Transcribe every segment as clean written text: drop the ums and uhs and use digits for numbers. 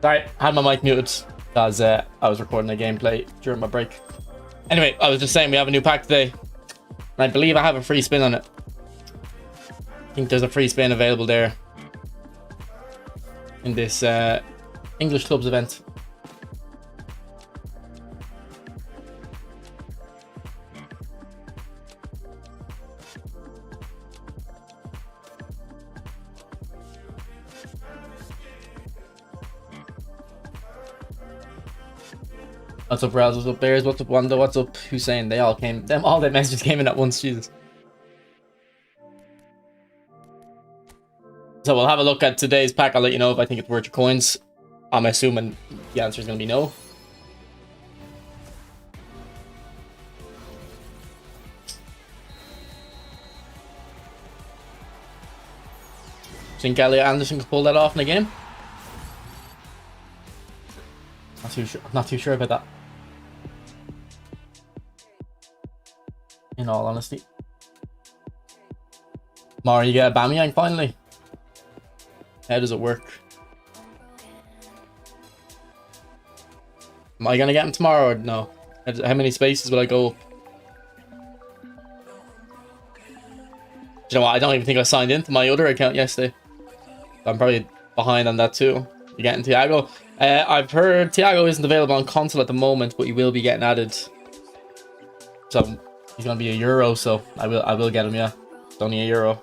Sorry, I had my mic muted because I was recording a gameplay during my break. Anyway, I was just saying we have a new pack today. And I believe I have a free spin on it. I think there's a free spin available there in this English Clubs event. What's up, Raz? What's up, Bears? What's up, Wanda? What's up, Hussein? They all came. All their messages came in at once. Jesus. So we'll have a look at today's pack. I'll let you know if I think it's worth your coins. I'm assuming the answer is going to be no. Think Elliot Anderson could pull that off in a game? Not too sure about that. In all honesty. Mara, you get a Bamiyang finally? How does it work? Am I gonna get him tomorrow or no? How many spaces will I go up? Do you know what? I don't even think I signed into my other account yesterday. I'm probably behind on that too. You're getting Thiago. I've heard Thiago isn't available on console at the moment, but he will be getting added. So he's gonna be a euro, so I will get him. Yeah, it's only a euro.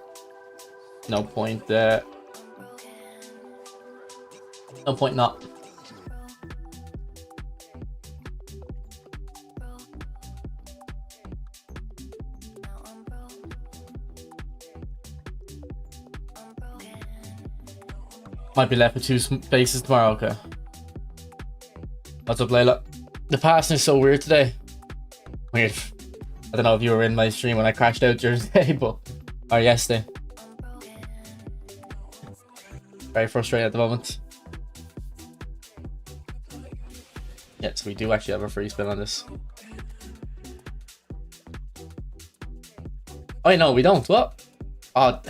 No point. No point not. Might be left with 2 spaces tomorrow. Okay. What's up, Layla? The passing is so weird today. Weird. I don't know if you were in my stream when I crashed out during the day, or yesterday. Very frustrated at the moment. Yeah, so we do actually have a free spin on this. Oh no, we don't. What? Oh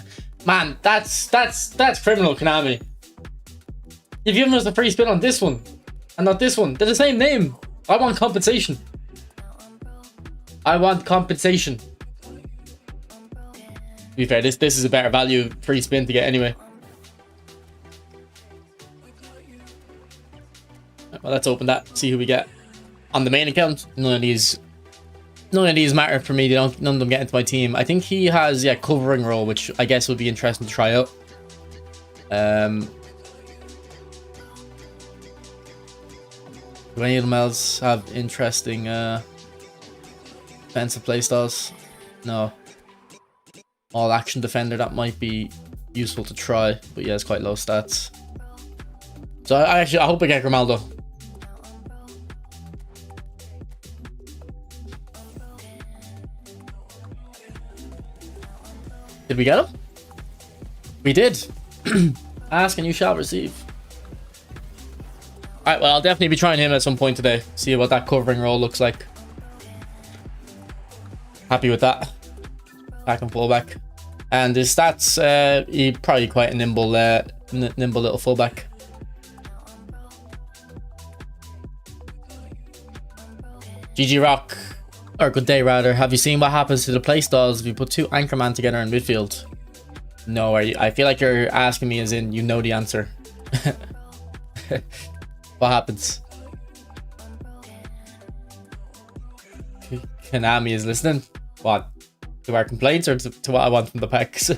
man, that's criminal, Konami. You've given us a free spin on this one and not this one. They're the same name. I want compensation. I want compensation. To be fair, this is a better value free spin to get anyway. Well, let's open that. See who we get on the main account. None of these matter for me. None of them get into my team. I think he has covering role, which I guess would be interesting to try out. Do any of them else have interesting defensive playstyles? No. All action defender, that might be useful to try, but yeah, it's quite low stats. So I hope I get Grimaldo. Did we get him? We did. Ask and you shall receive. Alright, well, I'll definitely be trying him at some point today. See what that covering role looks like. Happy with that. Back and fullback. And his stats, he probably quite a nimble little fullback. GG Rock, or good day rather. Have you seen what happens to the playstyles if you put 2 Anchorman together in midfield? No, I feel like you're asking me as in you know the answer. What happens? Konami is listening. What? To our complaints or to what I want from the packs?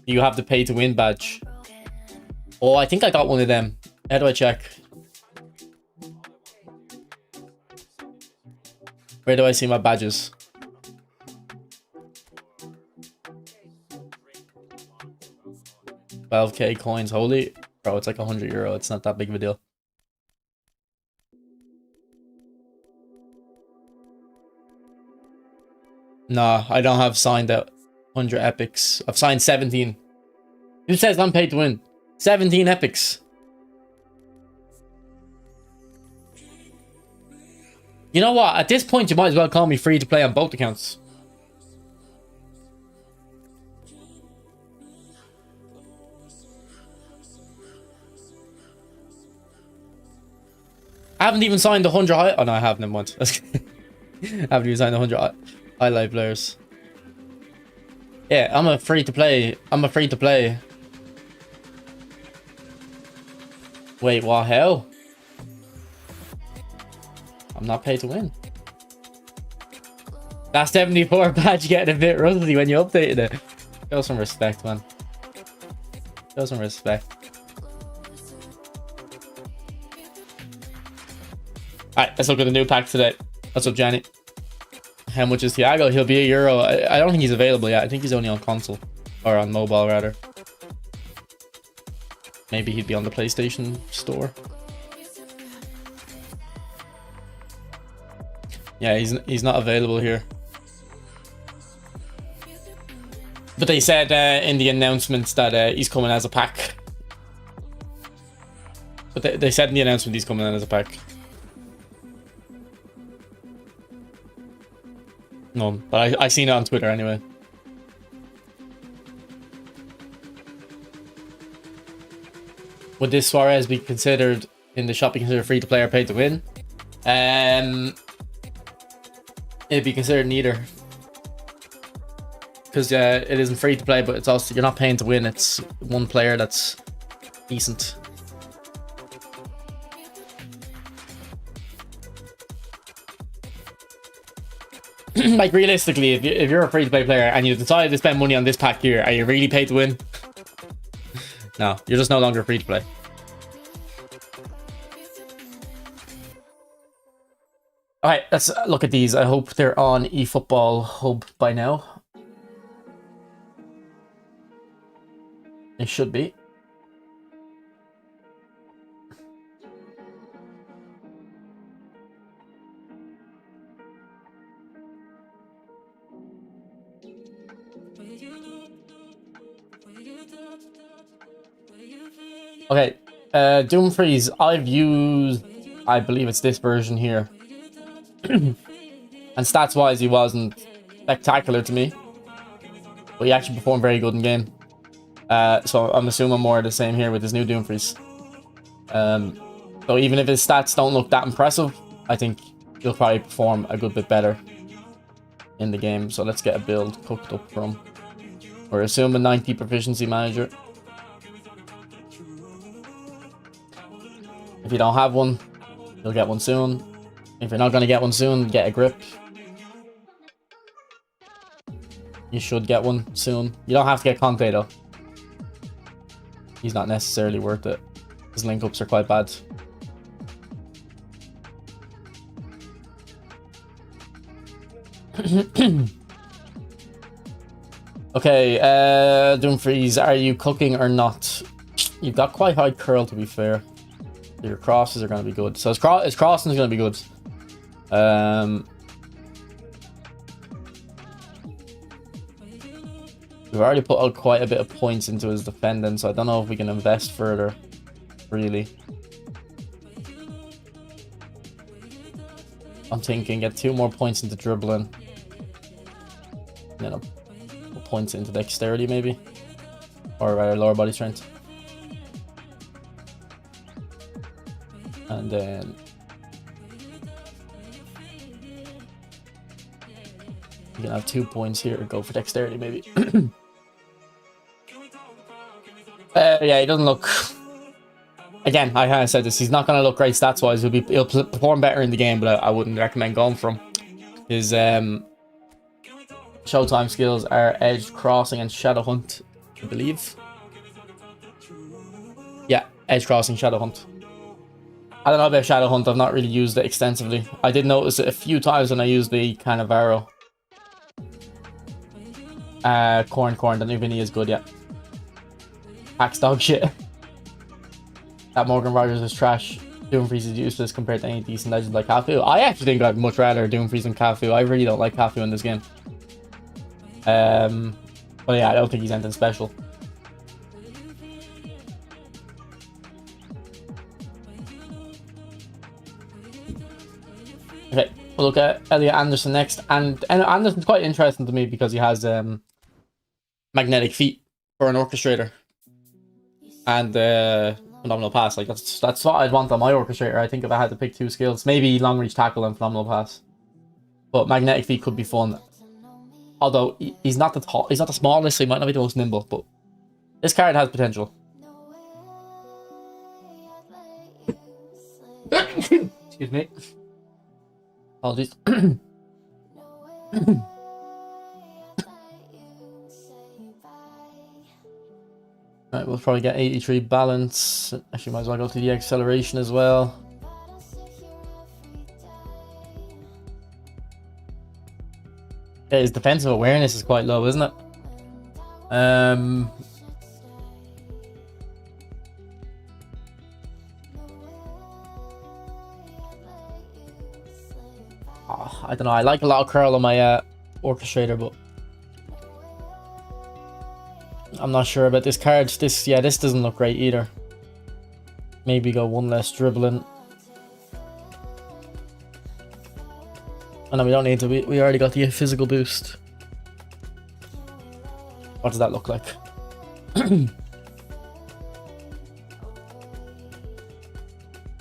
You have the pay to win badge. Oh, I think I got one of them. How do I check? Where do I see my badges? $12k coins, holy. Bro, it's like €100. It's not that big of a deal. Nah, I don't have signed out 100 epics. I've signed 17. Who says I'm paid to win? 17 epics. You know what? At this point, you might as well call me free to play on both accounts. I haven't even signed the 100 high... Oh, no, I haven't in once. I haven't even signed the 100 highlight players. Yeah, I'm a free to play. I'm a free to play. Wait, what? Hell? I'm not paid to win. That 74 badge getting a bit rusty when you updated it. Show some respect, man. Show some respect. Alright, let's look at the new pack today. What's up, Johnny? How much is Thiago? He'll be €1. I don't think he's available yet. I think he's only on console. Or on mobile, rather. Maybe he'd be on the PlayStation store. Yeah, he's not available here. But they said in the announcements that he's coming as a pack. But they said in the announcement he's coming in as a pack. No, but I seen it on Twitter anyway. Would this Suarez be considered in the shop? Be considered free to play or pay to win? It'd be considered neither, because it isn't free to play, but it's also, you're not paying to win. It's one player that's decent. Like, realistically, if you're a free to play player and you decide to spend money on this pack here, are you really paid to win? No, you're just no longer free to play. Alright, let's look at these. I hope they're on eFootball Hub by now. They should be. Okay, Doomfreeze, I've used, I believe it's this version here. And stats wise, he wasn't spectacular to me, but he actually performed very good in game. So I'm assuming more of the same here with this new Doomfreeze. So even if his stats don't look that impressive, I think he'll probably perform a good bit better in the game. So let's get a build cooked up for him. We're assuming 90 proficiency manager. If you don't have one, you'll get one soon. If you're not going to get one soon, get a grip. You should get one soon. You don't have to get Conte though. He's not necessarily worth it. His link-ups are quite bad. Okay, Doomfreeze, are you cooking or not? You've got quite high curl, to be fair. Your crosses are going to be good. So his crossing is going to be good. We've already put out quite a bit of points into his defending, so I don't know if we can invest further, really. I'm thinking get 2 more points into dribbling. And then I'll put points into dexterity, maybe. Or rather, lower body strength. And then you can have 2 points here. Go for dexterity, maybe. Yeah, he doesn't look. Again, I kind of said this. He's not going to look great stats wise. He'll perform better in the game, but I wouldn't recommend going for him. His showtime skills are edge, crossing, and shadow hunt, I believe. Yeah, edge, crossing, shadow hunt. I don't know about Shadow Hunt. I've not really used it extensively. I did notice it a few times when I used the Cannavaro. Corn. The new Vinny is good, yeah. Pack's dog shit. That Morgan Rogers is trash. Doomfreeze is useless compared to any decent legends like Cafu. I actually think I'd much rather Doomfreeze than Cafu. I really don't like Cafu in this game. But yeah, I don't think he's anything special. Okay, we'll look at Elliot Anderson next, and Anderson's quite interesting to me because he has magnetic feet for an orchestrator, and phenomenal pass. Like that's what I'd want on my orchestrator. I think if I had to pick two skills, maybe long reach tackle and phenomenal pass, but magnetic feet could be fun. Although he's not the smallest, so he might not be the most nimble, but this card has potential. Excuse me. Apologies. Right, we'll probably get 83 balance. Actually, might as well go to the acceleration as well. Yeah, his defensive awareness is quite low, isn't it? Oh, I don't know. I like a lot of curl on my orchestrator, but I'm not sure about this card. This doesn't look great either. Maybe go one less dribbling. Oh no, we don't need to. We already got the physical boost. What does that look like?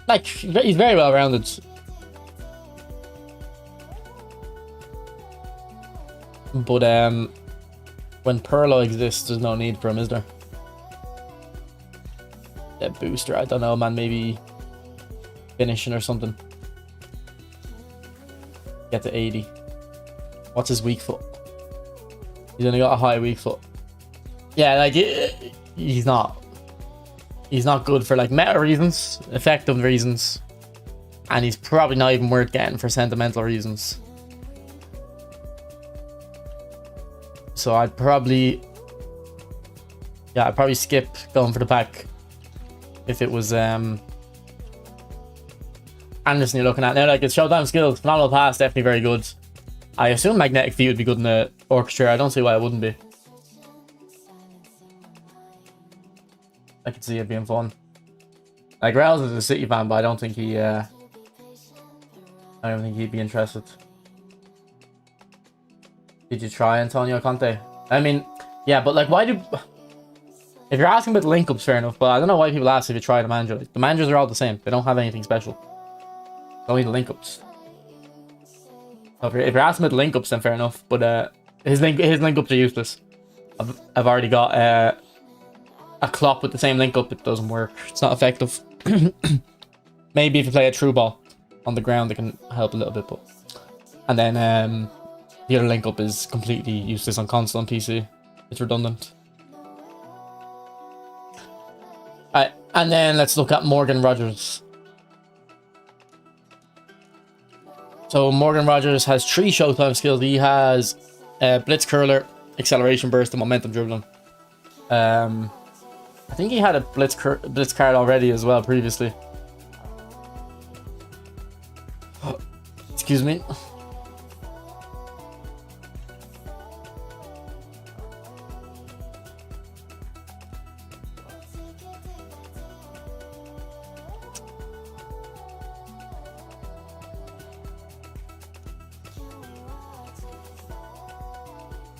Like, he's very well rounded. But when Perlo exists, there's no need for him, is there? That booster, I don't know, man. Maybe finishing or something. Get to 80. What's his weak foot? He's only got a high weak foot. Yeah, like he's not good for like meta reasons, effective reasons, and he's probably not even worth getting for sentimental reasons. So I'd probably skip going for the pack if it was Anderson you're looking at. Now, like, it's showtime skills, phenomenal pass, definitely very good. I assume magnetic feet would be good in the orchestra. I don't see why it wouldn't be. I could see it being fun. Like, Rails is a City fan, but I don't think he'd be interested. Did you try Antonio Conte? I mean, yeah, but like, if you're asking about the link ups, fair enough, but I don't know why people ask if you try the manager. Like, the managers are all the same. They don't have anything special. Only the link ups. So if you're asking about the link ups, then fair enough. But his link ups are useless. I've already got a Klopp with the same link up. It doesn't work. It's not effective. Maybe if you play a true ball on the ground, it can help a little bit. But and then the other link up is completely useless on console and PC. It's redundant. Alright, and then let's look at Morgan Rogers. So Morgan Rogers has 3 showtime skills. He has Blitz Curler, Acceleration Burst, and Momentum Dribbling. I think he had a Blitz card already as well previously. Excuse me.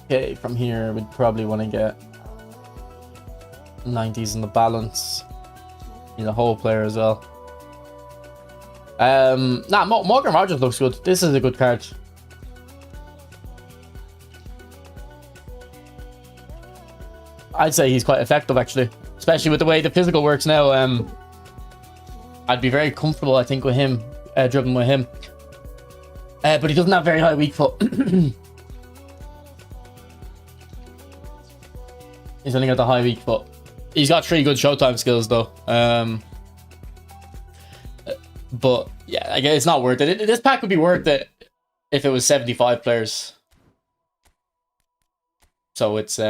Okay, from here we'd probably want to get 90s in the balance. Need a whole player as well. Morgan Rogers looks good. This is a good card. I'd say he's quite effective actually, especially with the way the physical works now. I'd be very comfortable, I think, with him, dribbling with him. But he doesn't have very high weak foot. He's only got the high weak foot. He's got 3 good showtime skills though. But yeah, I guess it's not worth it. This pack would be worth it if it was 75 players. So it's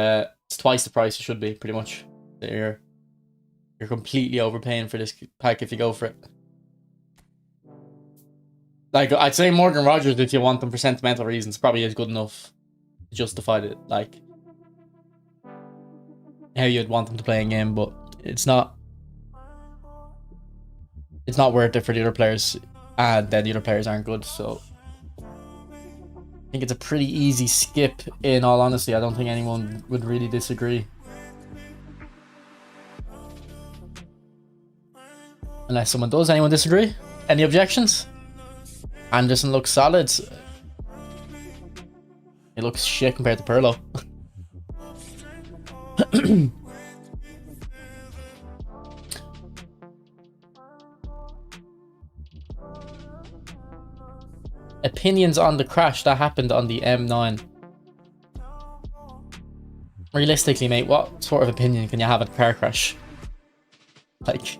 twice the price it should be, pretty much. You're completely overpaying for this pack if you go for it. Like, I'd say Morgan Rogers, if you want them for sentimental reasons, probably is good enough. justified it, like how you'd want them to play a game, but it's not worth it for the other players, and then the other players aren't good. So I think it's a pretty easy skip, in all honesty. I don't think anyone would really disagree. Unless someone does. Anyone disagree? Any objections? Anderson looks solid. He looks shit compared to Pirlo. Opinions on the crash that happened on the M9. Realistically, mate, what sort of opinion can you have on a car crash? Like,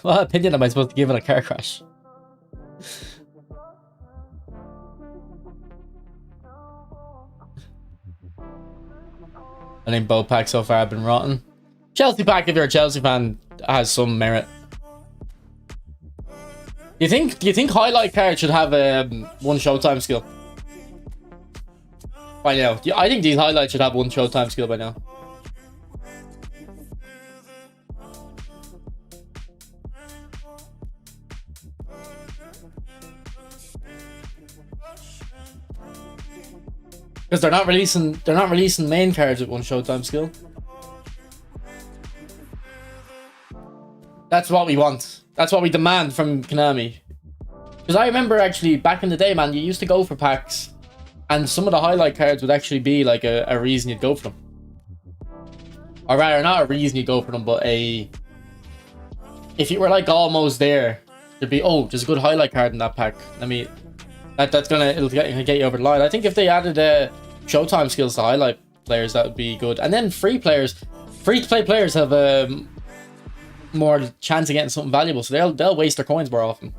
what opinion am I supposed to give on a car crash? I think both packs so far have been rotten. Chelsea pack, if you're a Chelsea fan, has some merit. Do you think highlight card should have one showtime skill by now? I think these highlights should have one showtime skill by now. Because they're not releasing main cards with one showtime skill. That's what we want. That's what we demand from Konami. Because I remember actually back in the day, man, you used to go for packs, and some of the highlight cards would actually be like a reason you'd go for them. Or rather, not a reason you'd go for them, but if you were like almost there, there'd be, oh, there's a good highlight card in that pack. I mean, it'll get you over the line. I think if they added showtime skills to highlight players, that would be good. And then free to play players have more chance of getting something valuable, so they'll waste their coins more often.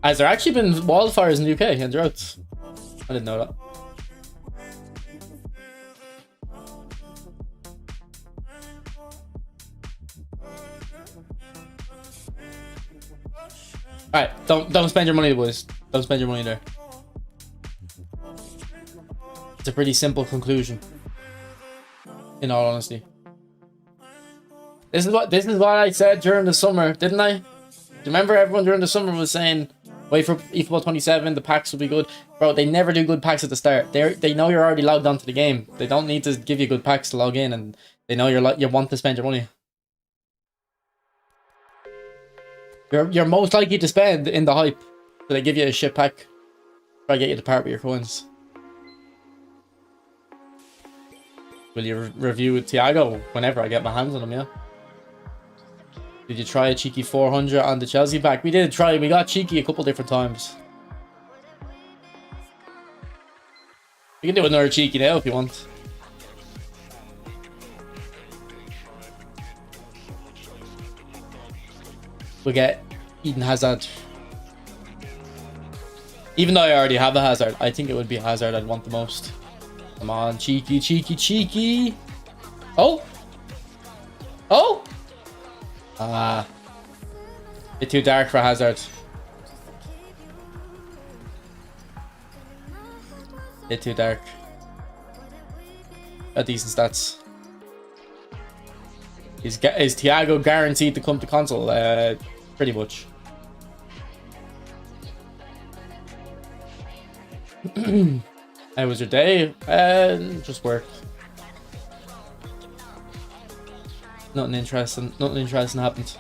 Has there actually been wildfires in the UK and droughts? I didn't know that. Alright, don't spend your money, boys. Don't spend your money there. It's a pretty simple conclusion, in all honesty. This is what I said during the summer, didn't I? Do you remember everyone during the summer was saying, wait for eFootball 27, the packs will be good. Bro, they never do good packs at the start. They know you're already logged onto the game. They don't need to give you good packs to log in, and they know you want to spend your money. You're most likely to spend in the hype, so they give you a shit pack. Try to get you to part with your coins. Will you review Thiago whenever I get my hands on him, yeah? Did you try a cheeky 400 on the Chelsea pack? We did try. We got cheeky a couple different times. We can do another cheeky now if you want. We'll get Eden Hazard. Even though I already have a Hazard, I think it would be Hazard I'd want the most. Come on, cheeky, cheeky, cheeky. Oh! Oh! Bit too dark for Hazard. Bit too dark. Got decent stats. Is Thiago guaranteed to come to console? Pretty much. How was your day? Just work. Nothing interesting happened.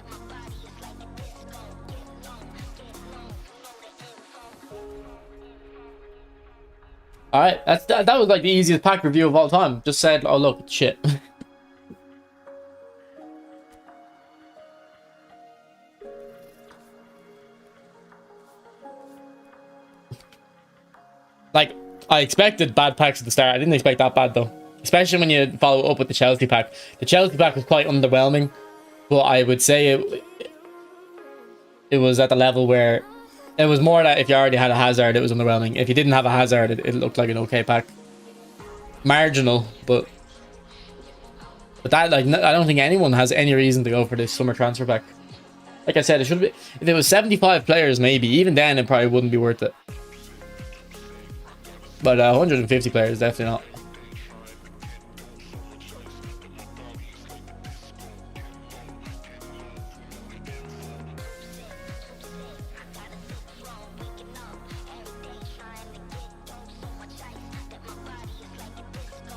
Alright, that was like the easiest pack review of all time. Just said, oh look, it's shit. Like, I expected bad packs at the start. I didn't expect that bad though. Especially when you follow up with the Chelsea pack. The Chelsea pack was quite underwhelming, but I would say it was at the level where it was more that if you already had a Hazard, it was underwhelming. If you didn't have a Hazard, it looked like an okay pack. Marginal, but But that, like, I don't think anyone has any reason to go for this summer transfer pack. Like I said, it should be, if it was 75 players, maybe, even then it probably wouldn't be worth it. But 150 players, definitely not.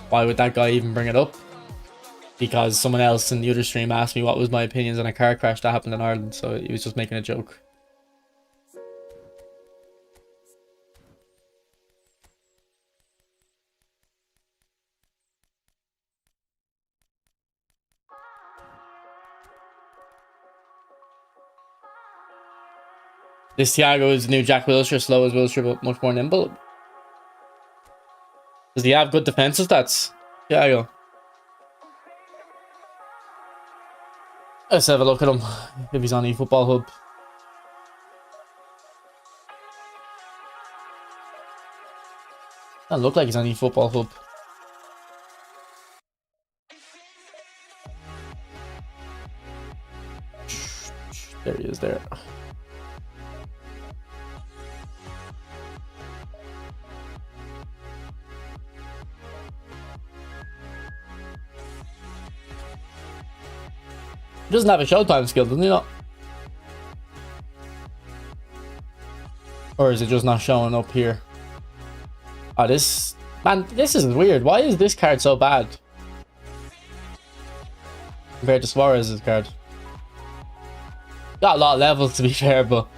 Why would that guy even bring it up? Because someone else in the other stream asked me what was my opinions on a car crash that happened in Ireland, so he was just making a joke. This Thiago is the new Jack Wilshere, slow as Wilshere, but much more nimble. Does he have good defensive stats? Thiago. Let's have a look at him, if he's on eFootball Hub. Doesn't look like he's on eFootball Hub. There he is there. He doesn't have a Showtime skill, doesn't he not? Or is it just not showing up here? Oh, this... Man, this is weird. Why is this card so bad? Compared to Suarez's card. Got a lot of levels, to be fair, but...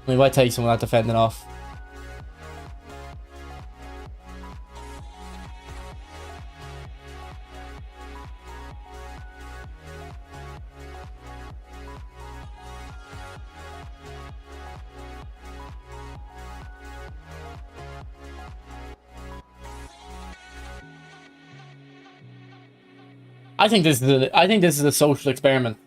we might take some of that defending off. I think this is a social experiment.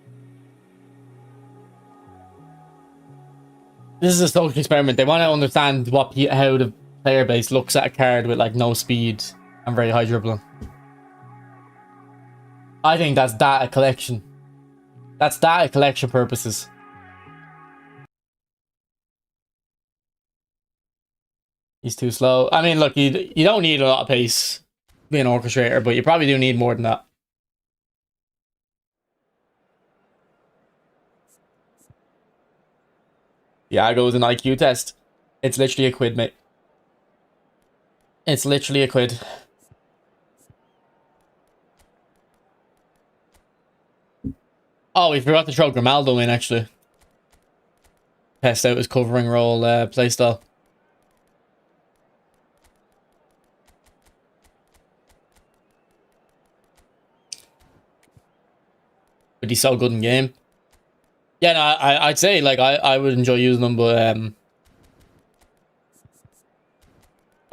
This is a social experiment. They want to understand how the player base looks at a card with like no speed and very high dribbling. I think that's data collection. That's data collection purposes. He's too slow. I mean, look, you don't need a lot of pace to be an orchestrator, but you probably do need more than that. Yeah, it goes an IQ test. It's literally a quid, mate. It's literally a quid. Oh, we forgot to throw Grimaldo in, actually. Test out his covering role playstyle. But he's so good in game. Yeah, no, I'd say, like, I would enjoy using them, but I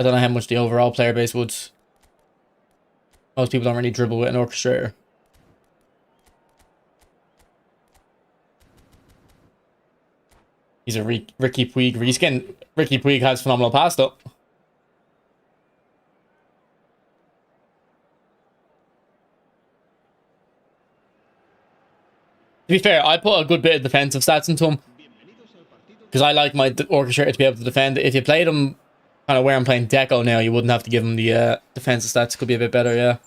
don't know how much the overall player base would. Most people don't really dribble with an orchestrator. He's a Ricky Puig reskin. Ricky Puig has phenomenal pass, though. To be fair, I put a good bit of defensive stats into him. Because I like my orchestrator to be able to defend. If you played him kind of where I'm playing Deco now, you wouldn't have to give him the defensive stats. Could be a bit better, yeah.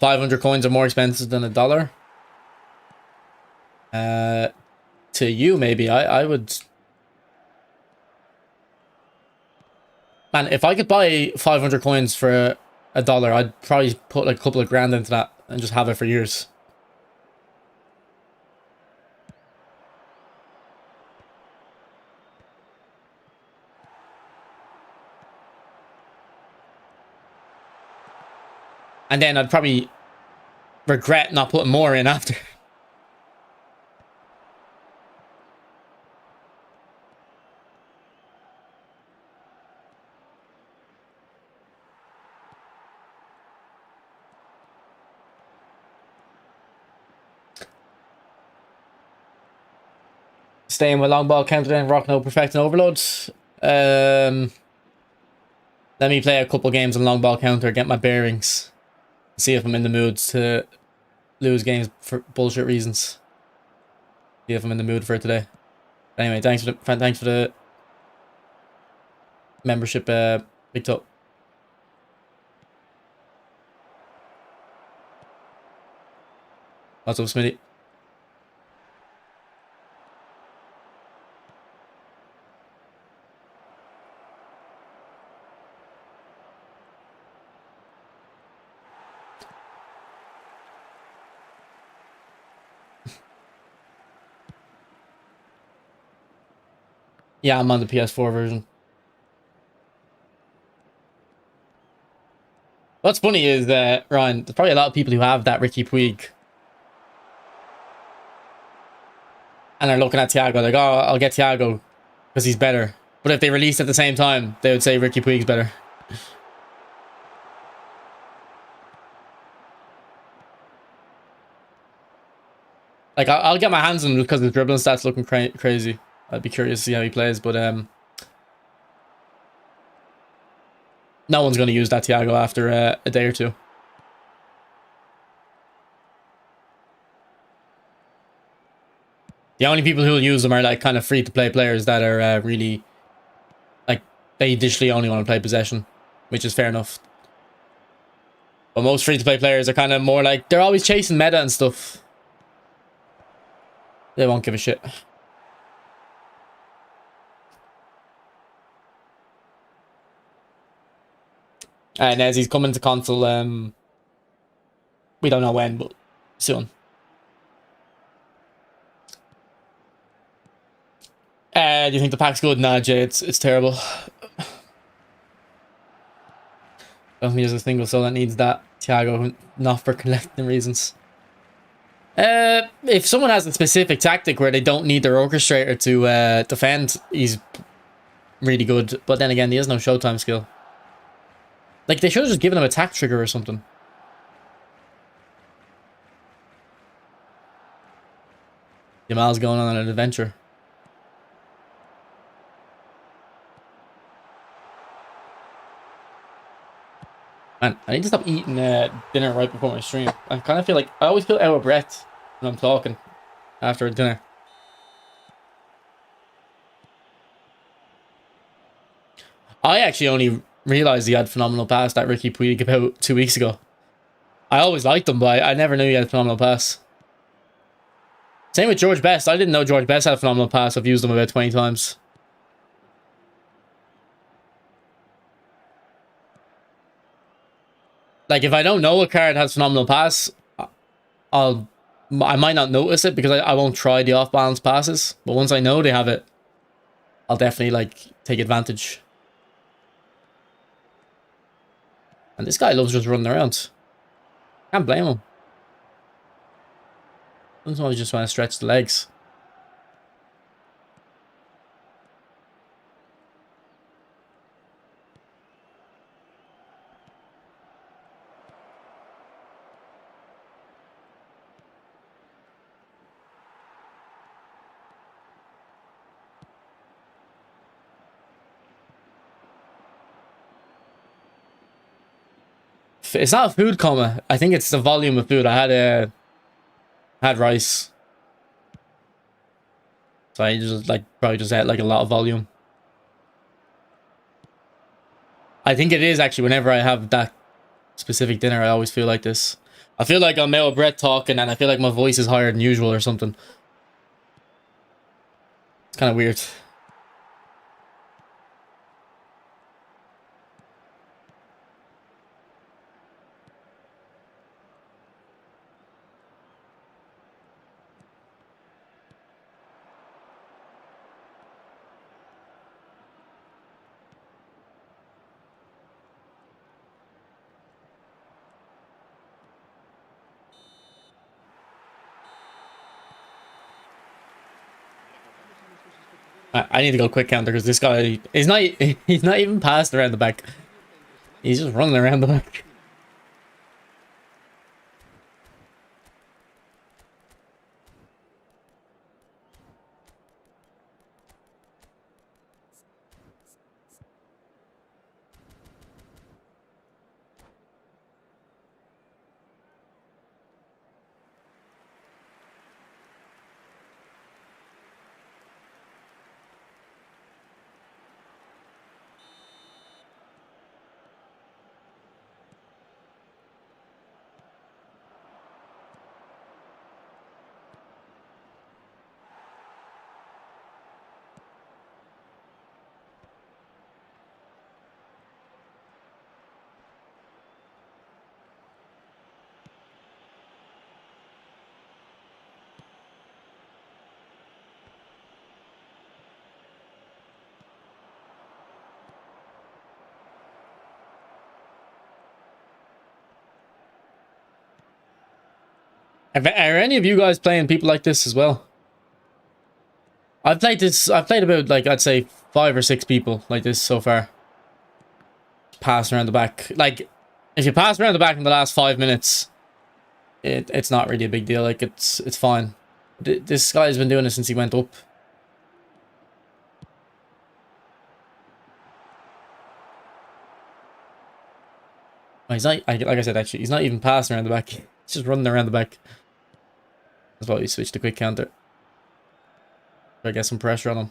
500 coins are more expensive than $1. To you, maybe. I would... Man, if I could buy 500 coins for $1, I'd probably put like a couple of grand into that and just have it for years. And then I'd probably regret not putting more in after. Staying with long ball counter and rock no perfecting overloads. Let me play a couple games on long ball counter, get my bearings, see if I'm in the mood to lose games for bullshit reasons. See if I'm in the mood for it today. Anyway, thanks for the membership, Big Top. What's up, Smitty? Yeah, I'm on the PS4 version. What's funny is that, Ryan, there's probably a lot of people who have that Ricky Puig and are looking at Thiago like, oh, I'll get Thiago because he's better. But if they released at the same time, they would say Ricky Puig's better. Like, I'll get my hands on him because his dribbling stats looking crazy. I'd be curious to see how he plays, but no one's going to use that Thiago after a day or two. The only people who will use them are like kind of free-to-play players that are really like they digitally only want to play possession, which is fair enough. But most free-to-play players are kind of more like they're always chasing meta and stuff. They won't give a shit. And as he's coming to console, we don't know when, but soon. Do you think the pack's good? Nah, Jay, it's terrible. I don't think there's a single soul that needs that Thiago, not for collecting reasons. If someone has a specific tactic where they don't need their orchestrator to defend, he's really good. But then again, he has no showtime skill. Like, they should have just given him a tack trigger or something. Yamal's going on an adventure. Man, I need to stop eating dinner right before my stream. I kind of feel like I always feel out of breath when I'm talking after dinner. I actually only realized he had phenomenal pass, that Ricky Puig, about 2 weeks ago. I always liked him, but I never knew he had a phenomenal pass. Same with George Best. I didn't know George Best had a phenomenal pass. I've used him about 20 times. Like, if I don't know a card has phenomenal pass, I might not notice it because I won't try the off-balance passes. But once I know they have it, I'll definitely, like, take advantage. And this guy loves just running around. Can't blame him. Sometimes just want to stretch the legs. It's not a food coma. I think it's the volume of food. I had rice. So I just like probably just had like a lot of volume. I think it is actually whenever I have that specific dinner, I always feel like this. I feel like I'm out of breath talking and I feel like my voice is higher than usual or something. It's kind of weird. I need to go quick counter because this guy he's not even passed around the back. He's just running around the back. Are any of you guys playing people like this as well? I've played about, like, I'd say 5 or 6 people like this so far. Pass around the back. Like, if you pass around the back in the last 5 minutes, it's not really a big deal. Like, it's fine. This guy's been doing it since he went up. Oh, he's not, like I said, actually, he's not even passing around the back. He's just running around the back. That's why we switched to quick counter. Try to get some pressure on him.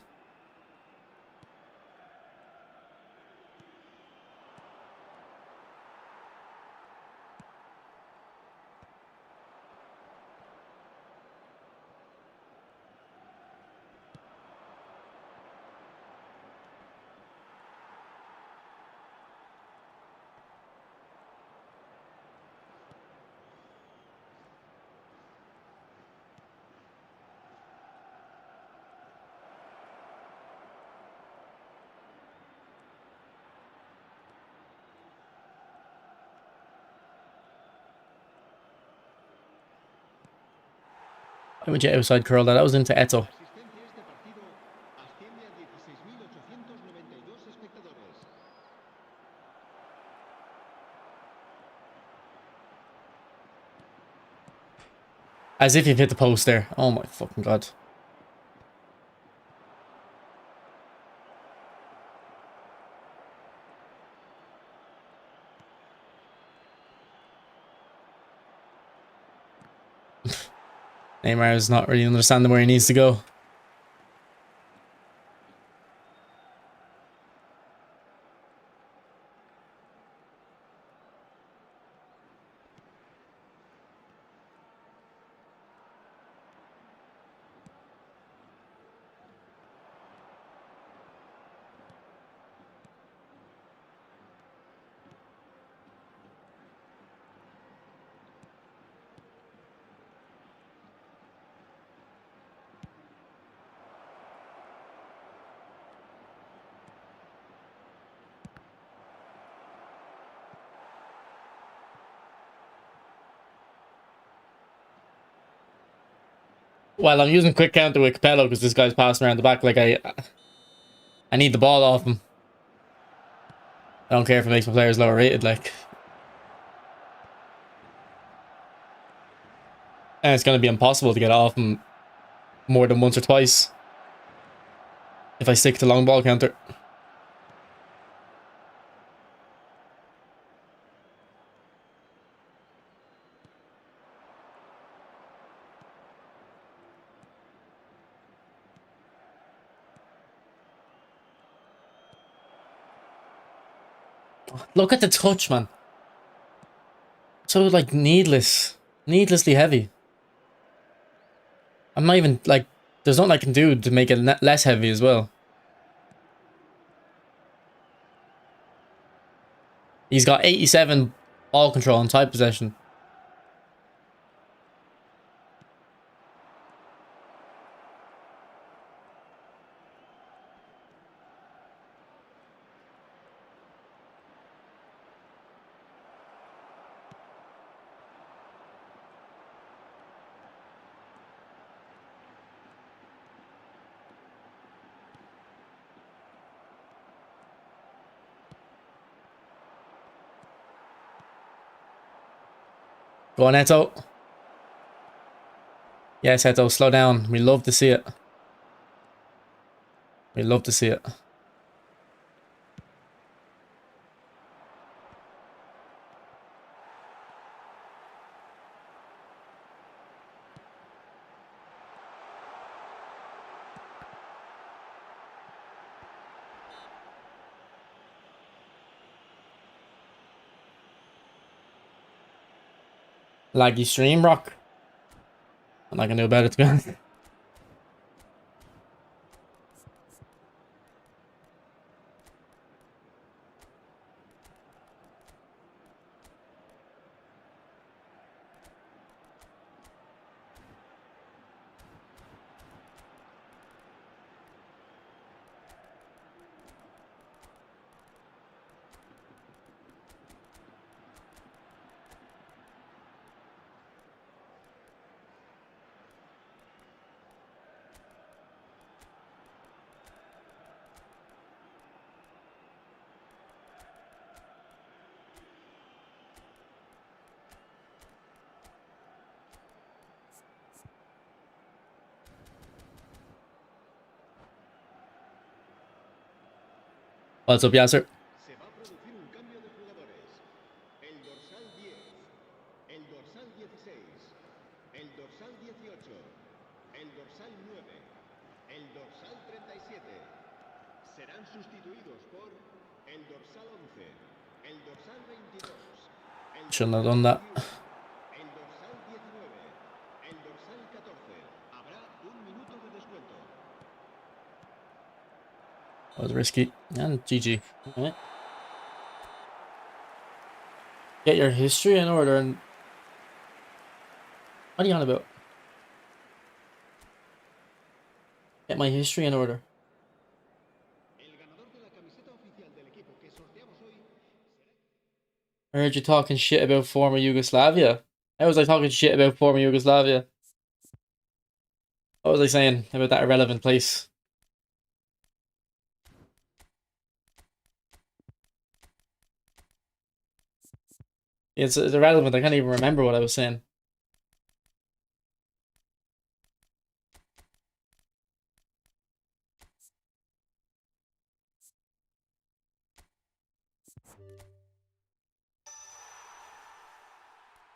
Why would you outside curl that? That was into Eto. As if you've hit the post there. Oh my fucking god. Neymar is not really understanding where he needs to go. Well, I'm using quick counter with Capello because this guy's passing around the back. Like, I need the ball off him. I don't care if it makes my players lower rated, like. And it's going to be impossible to get off him more than once or twice if I stick to long ball counter. Look at the touch, man. So, like, needlessly heavy. I'm not even, like, there's nothing I can do to make it less heavy as well. He's got 87 ball control and tight possession. Go on, Eto. Yes, Eto, slow down. We love to see it. We love to see it. Laggy stream, Rock. I'm not gonna do about it, to be honest. What's up, Yasser? Se va a producir un cambio de jugadores. El dorsal 10, el dorsal 16, el dorsal 18, el dorsal 9, el dorsal 37. Serán sustituidos por el dorsal 11, el dorsal 22, el Shouldn't have dorsal done that. 21, el dorsal 19, el dorsal 14. Habrá un minuto de descuento. That was risky. And GG. All right. Get your history in order. And what are you on about? Get my history in order. El ganador de la camiseta oficial del equipo que sorteamos hoy será... I heard you talking shit about former Yugoslavia. How was I talking shit about former Yugoslavia? What was I saying about that irrelevant place? It's irrelevant. I can't even remember what I was saying.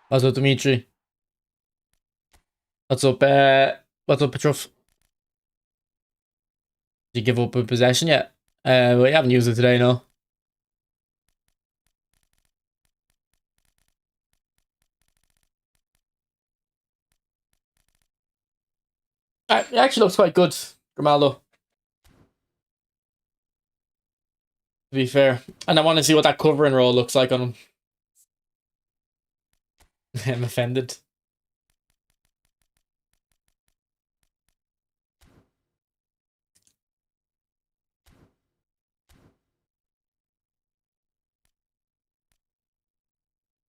What's up, Dimitri? What's up, Petrov? Did you give up a possession yet? Well, you haven't used it today, no? It actually looks quite good, Grimaldo. To be fair. And I want to see what that covering roll looks like on him. I'm offended.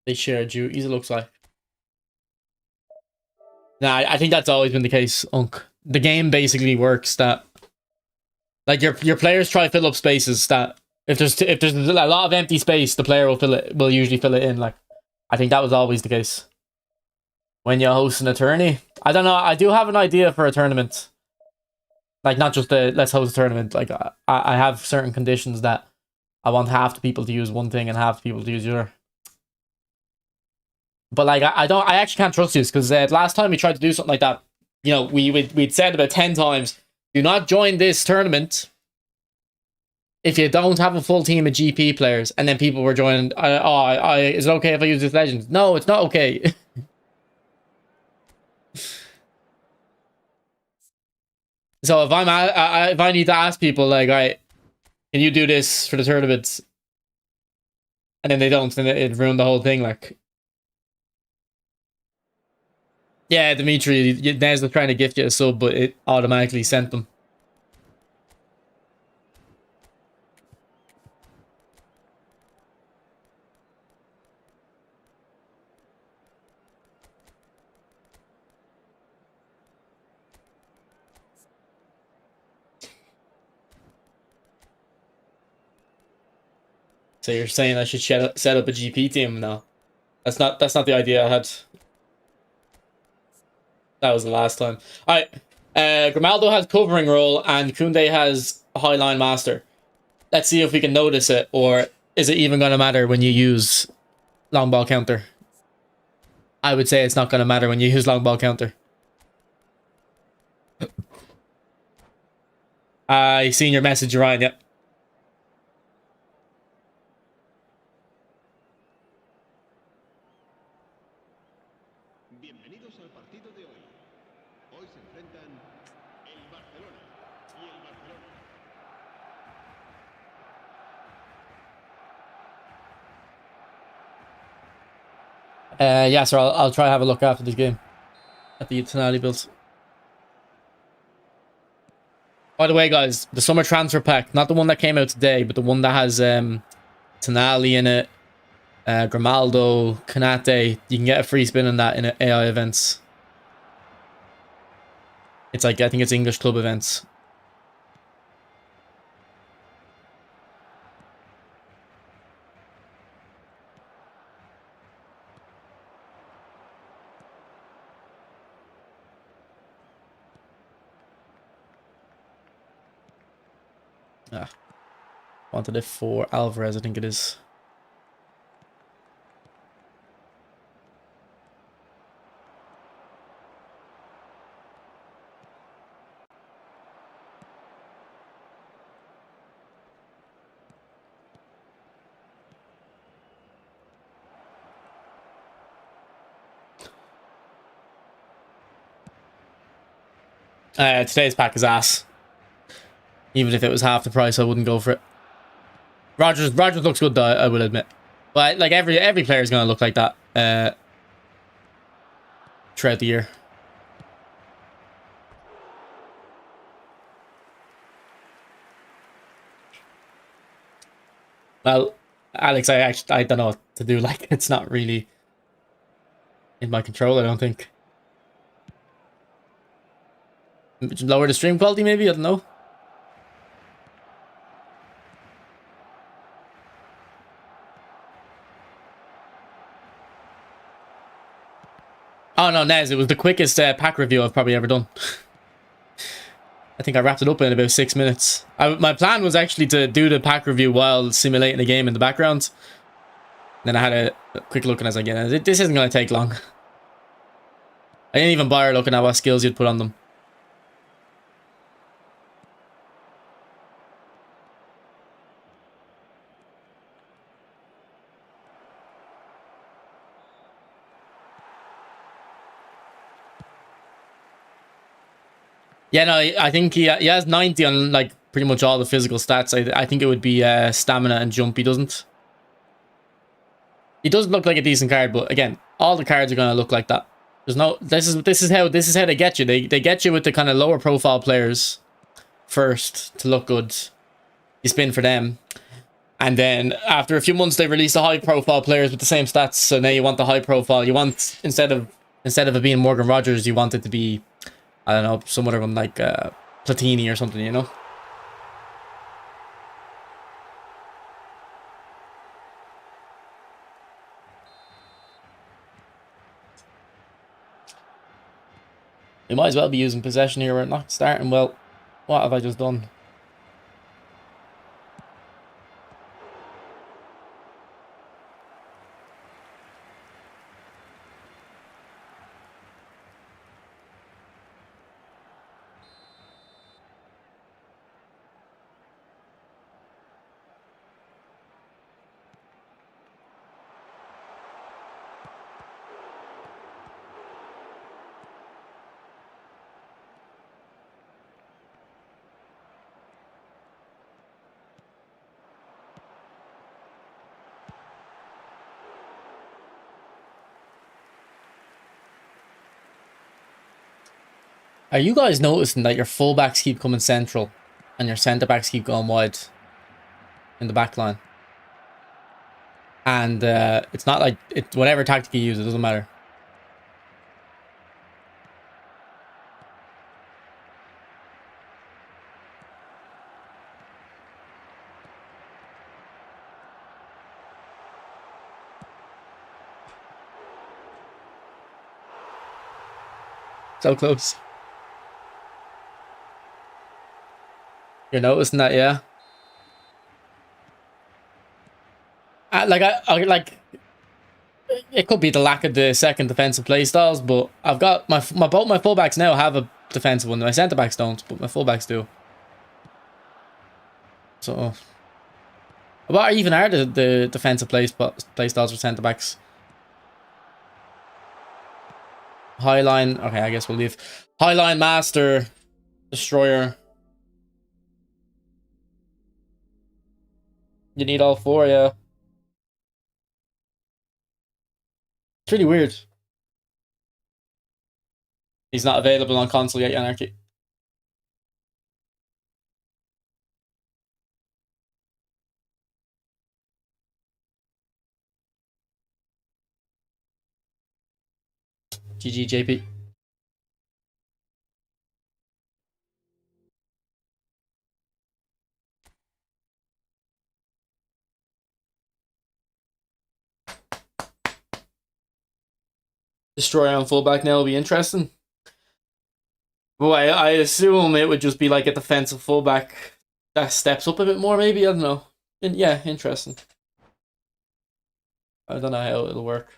They share duties, it looks like. Nah, I think that's always been the case, Unk. The game basically works that, like, your players try to fill up spaces that if there's a lot of empty space, the player will usually fill it in. Like, I think that was always the case. When you're hosting a tourney, I don't know. I do have an idea for a tournament. Like, not just the let's host a tournament. Like, I have certain conditions that I want half the people to use one thing and half the people to use the other. But like, I actually can't trust this because last time we tried to do something like that, you know, we'd said about 10 times, do not join this tournament if you don't have a full team of GP players. And then people were joining. Is it okay if I use this legend? No, it's not okay. So if if I need to ask people like, all right, can you do this for the tournament? And then they don't, then it ruined the whole thing. Like, yeah, Dimitri, Nez was trying to gift you a sub, but it automatically sent them. So you're saying I should set up a GP team now? That's not the idea I had. That was the last time. Alright. Grimaldo has covering role and Kunde has Highline Master. Let's see if we can notice it, or is it even going to matter when you use long ball counter? I would say it's not going to matter when you use long ball counter. I seen your message, Ryan. Yep. Bienvenidos al partido de hoy. Hoy se enfrentan el Barcelona y el Barcelona. Yeah, sir. I'll try to have a look after this game at the Tonali builds. By the way, guys, the summer transfer pack, not the one that came out today, but the one that has Tonali in it, Grimaldo, Kanate, you can get a free spin on that in AI events. It's like, I think it's English club events. Ah. Wanted it for Alvarez, I think it is. Today's pack is ass. Even if it was half the price, I wouldn't go for it. Rogers looks good though, I will admit. But like every player is gonna look like that throughout the year. Well, Alex, I don't know what to do. Like, it's not really in my control, I don't think. Lower the stream quality, maybe? I don't know. Oh no, Nez, it was the quickest pack review I've probably ever done. I think I wrapped it up in about 6 minutes. My plan was actually to do the pack review while simulating the game in the background. Then I had a quick look and I was like, yeah, this isn't going to take long. I didn't even bother looking at what skills you'd put on them. Yeah, no, I think he has 90 on like pretty much all the physical stats. I think it would be stamina and jump. He doesn't. He does look like a decent card, but again, all the cards are gonna look like that. There's no. This is how they get you. They get you with the kind of lower profile players first to look good. You spin for them, and then after a few months, they release the high profile players with the same stats. So now you want the high profile. You want instead of it being Morgan Rogers, you want it to be, I don't know, some other one like Platini or something, you know? We might as well be using possession here. We're not starting well. What have I just done? Are you guys noticing that your fullbacks keep coming central and your centre backs keep going wide in the back line? And it's not like whatever tactic you use, it doesn't matter. So close. You're noticing that, yeah? Like it could be the lack of the second defensive play styles, but I've got both my fullbacks now have a defensive one. My centre backs don't, but my fullbacks do. So, what even are the defensive play styles for centre backs? High line. Okay, I guess we'll leave. High line, master, destroyer. You need all four, yeah. It's really weird. He's not available on console yet, Anarchy. GG, JP. Destroyer on fullback now will be interesting. Well, I assume it would just be like a defensive fullback that steps up a bit more, maybe. I don't know. And yeah, interesting. I don't know how it'll work.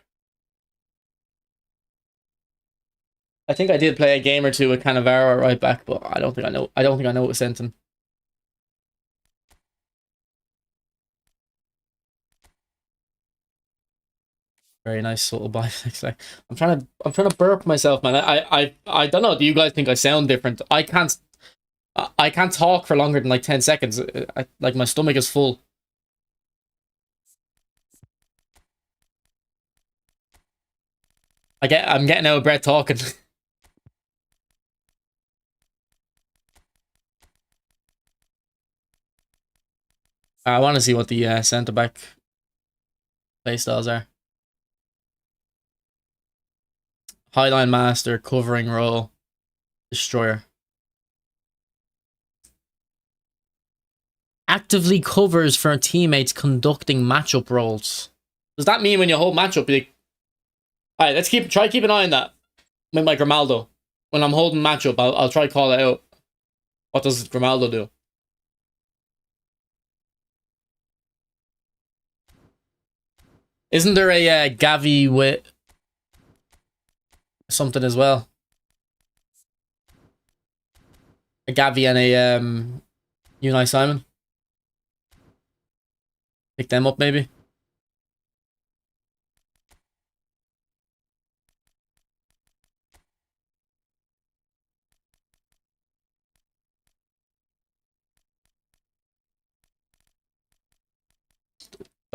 I think I did play a game or two with Cannavaro right back, but I don't think I know. I don't think I know what sent him. Very nice sort of biflex. Like I'm trying to burp myself, man. I don't know. Do you guys think I sound different? I can't talk for longer than like 10 seconds. Like my stomach is full. I'm getting out of breath talking. I want to see what the centre back playstyles are. Highline master, covering role, destroyer. Actively covers for teammates conducting matchup roles. Does that mean when you hold matchup, you... Alright, let's try keep an eye on that with my Grimaldo. When I'm holding matchup, I'll try call it out. What does Grimaldo do? Isn't there a Gavi with something as well? A Gavi and a Unai Simon? Pick them up maybe?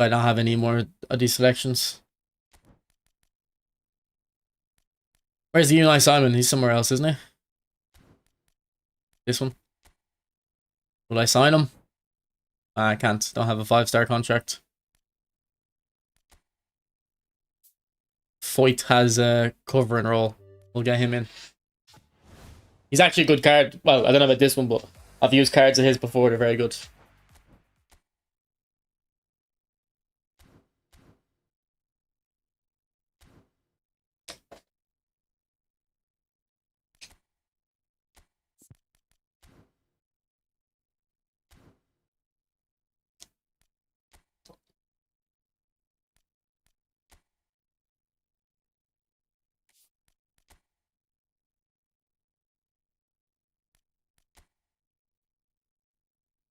I don't have any more of these selections. Where's the Unai Simon? He's somewhere else, isn't he? This one. Will I sign him? I can't. Don't have a 5-star contract. Foyt has a cover and roll. We'll get him in. He's actually a good card. Well, I don't know about this one, but I've used cards of his before. They're very good.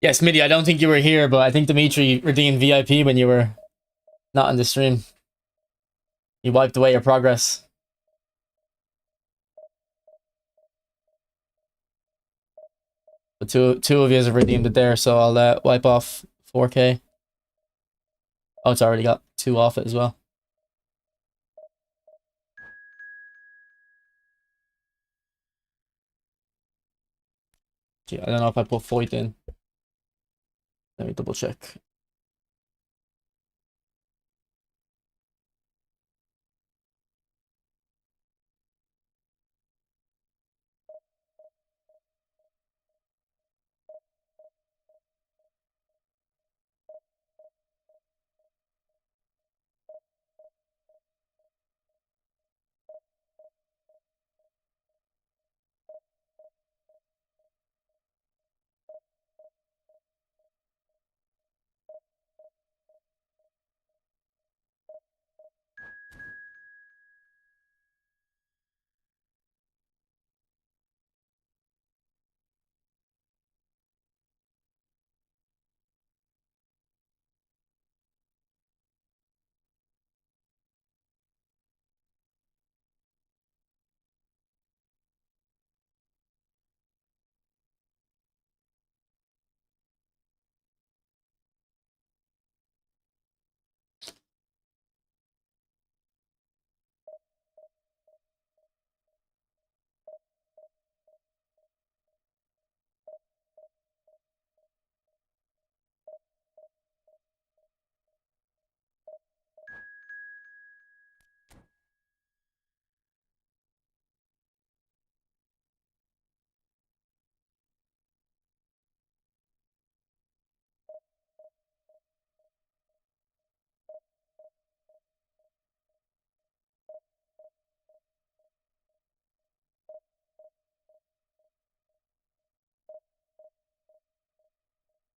Yes, Midi, I don't think you were here, but I think Dimitri redeemed VIP when you were not in the stream. He wiped away your progress. But two of you have redeemed it there, so I'll wipe off 4K. Oh, it's already got 2 off it as well. Gee, I don't know if I put Foyt in. Let me double check.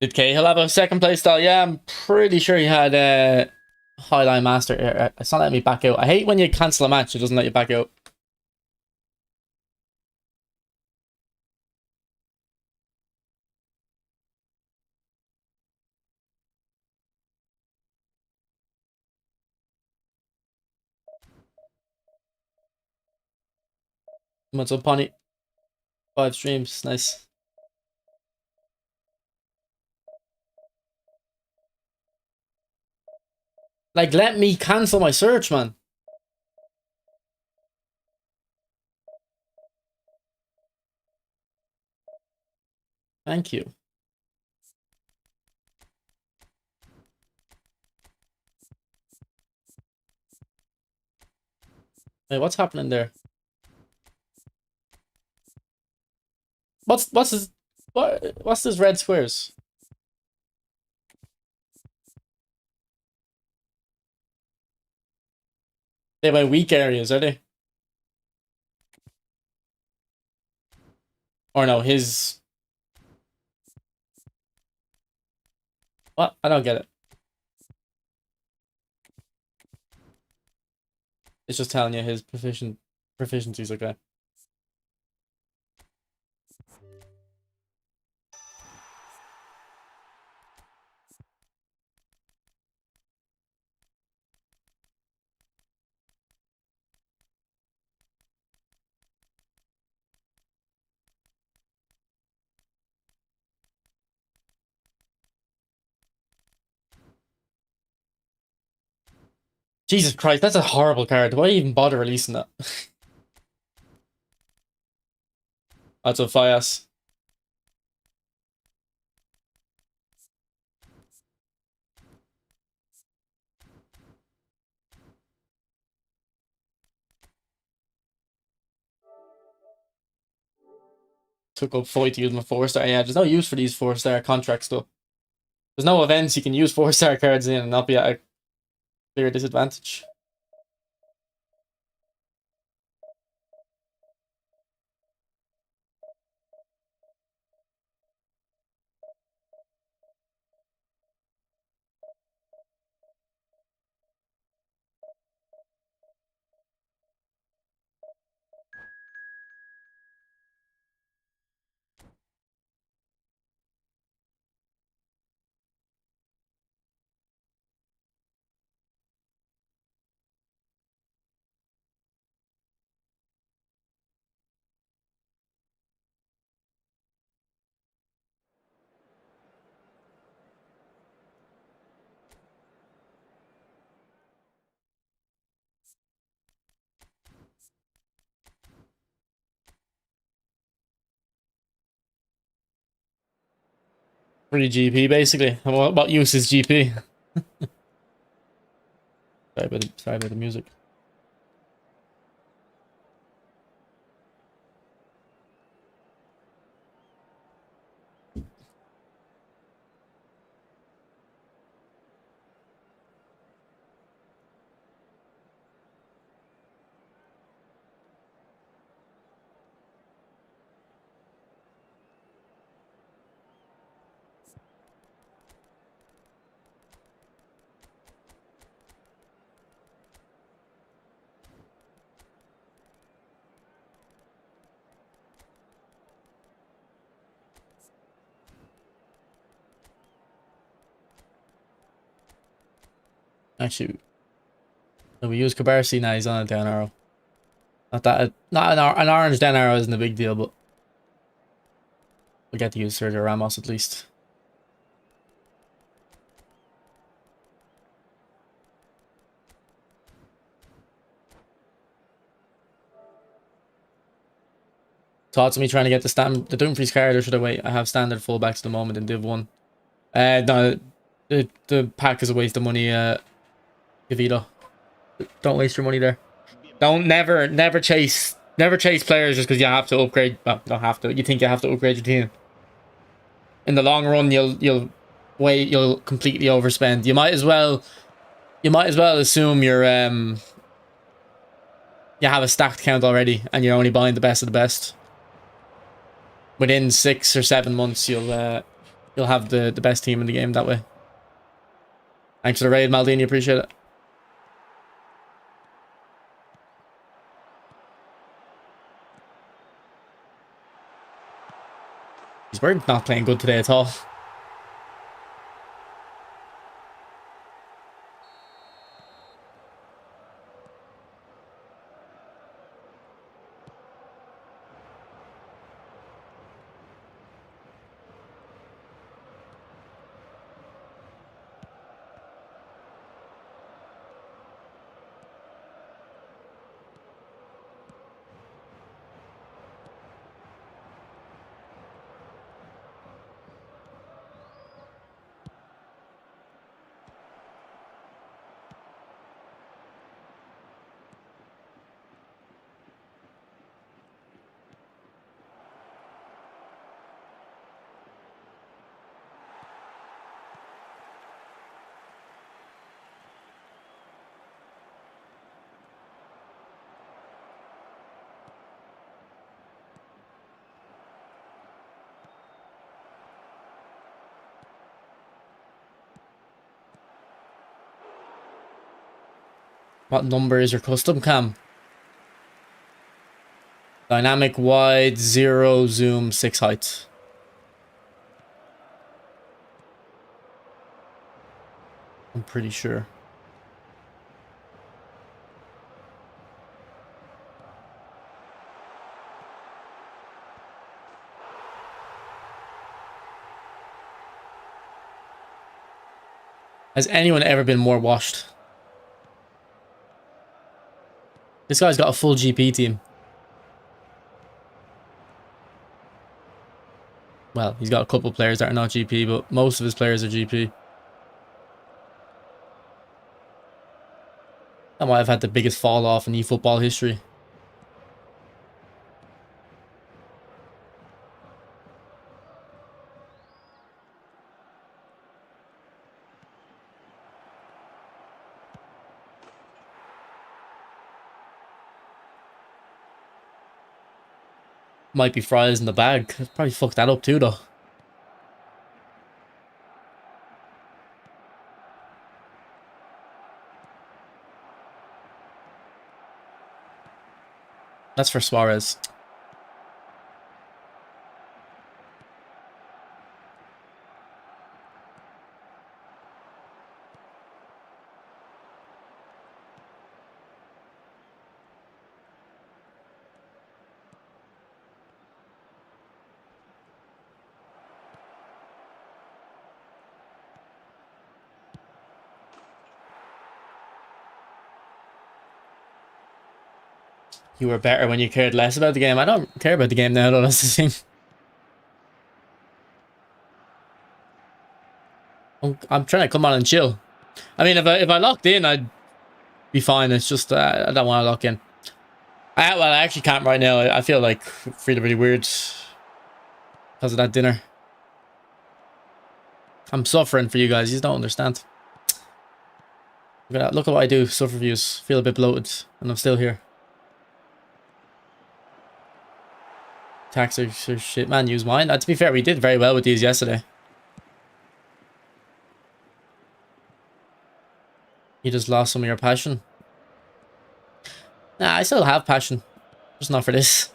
Did Cahill have a second play style? Yeah, I'm pretty sure he had a Highline Master. It's not letting me back out. I hate when you cancel a match, it doesn't let you back out. What's up, Pony? 5 streams, nice. Like, let me cancel my search, man. Thank you. Hey, what's happening there? What's this red squares? They by weak areas, are they? Or no, his... What? I don't get it. It's just telling you his proficiency's okay. Jesus Christ, that's a horrible card. Why even bother releasing that? That's a Fias. Took up 5 to use my 4-star. Yeah, there's no use for these 4-star contracts though. There's no events you can use 4-star cards in and not be at a clear disadvantage. Free GP basically. And what use is GP? Sorry about the music. Actually, no, we use Cabarsi now. He's on a down arrow. Not an orange down arrow isn't a big deal, but we get to use Sergio Ramos at least. Thoughts of me trying to get the Dumfries card, or should I wait? I have standard fullbacks at the moment in Div 1. No, the pack is a waste of money, Gavito. Don't waste your money there. Don't never chase players just because you have to upgrade. Well, don't have to. You think you have to upgrade your team. In the long run, you'll completely overspend. You might as well assume you have a stacked count already, and you're only buying the best of the best. Within 6 or 7 months, you'll You'll have the best team in the game that way. Thanks for the raid, Maldini. Appreciate it. We're not playing good today at all. What number is your custom cam? Dynamic wide, 0 zoom, 6 height. I'm pretty sure. Has anyone ever been more washed? This guy's got a full GP team. Well, he's got a couple players that are not GP, but most of his players are GP. That might have had the biggest fall off in eFootball history. Might be fries in the bag. Probably fucked that up too, though. That's for Suarez. You were better when you cared less about the game. I don't care about the game now, though. That's the thing. I'm trying to come on and chill. I mean, if I locked in, I'd be fine. It's just I don't want to lock in. Well, I actually can't right now. I feel like really weird because of that dinner. I'm suffering for you guys. You don't understand. Look at that. Look at what I do. Suffer views. Feel a bit bloated, and I'm still here. Tax or shit, man. Use mine. To be fair, we did very well with these yesterday. You just lost some of your passion. Nah, I still have passion. Just not for this.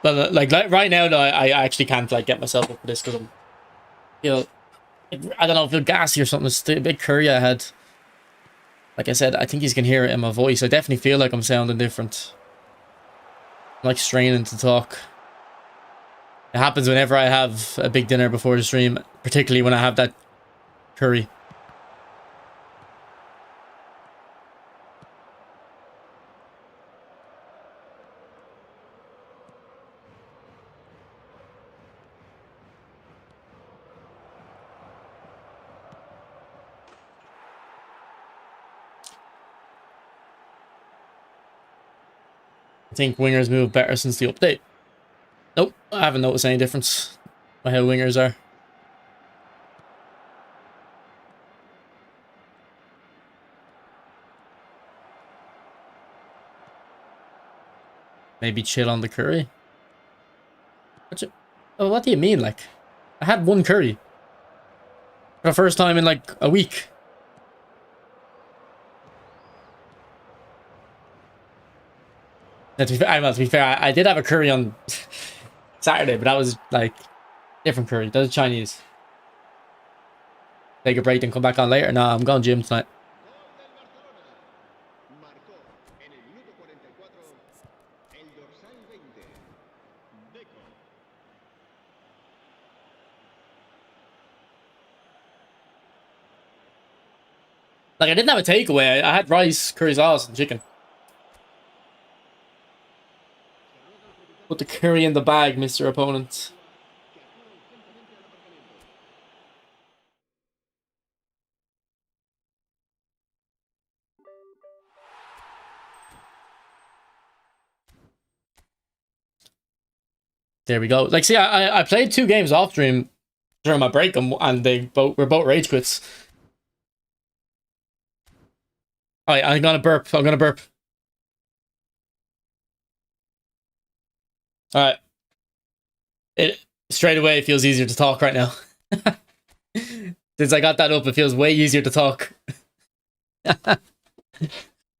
But like right now, though, I actually can't like get myself up for this because I'm, I don't know, I feel gassy or something. It's the big curry I had. Like I said, I think you can hear it in my voice. I definitely feel like I'm sounding different. I'm like straining to talk. It happens whenever I have a big dinner before the stream, particularly when I have that curry. I think wingers move better since the update. Nope, I haven't noticed any difference by how wingers are. maybe chill on the curry. Oh, what do you mean? Like, I had one curry for the first time in like a week. Now, to be fair, I did have a curry on Saturday, but that was like different curry. That was Chinese. Take a break and come back on later. No, I'm going gym tonight. Gol del Barcelona. Marcó en el minuto 44 el dorsal 20. Deco. Like, I didn't have a takeaway. I had rice, curry sauce, and chicken. Put the curry in the bag, Mr. Opponent. Que acuden urgentemente al aparcamiento. There we go. Like, see, I played 2 games off stream during my break, and they were both rage quits. Alright, I'm gonna burp. I'm gonna burp. Alright. It straight away it feels easier to talk right now. Since I got that up, it feels way easier to talk.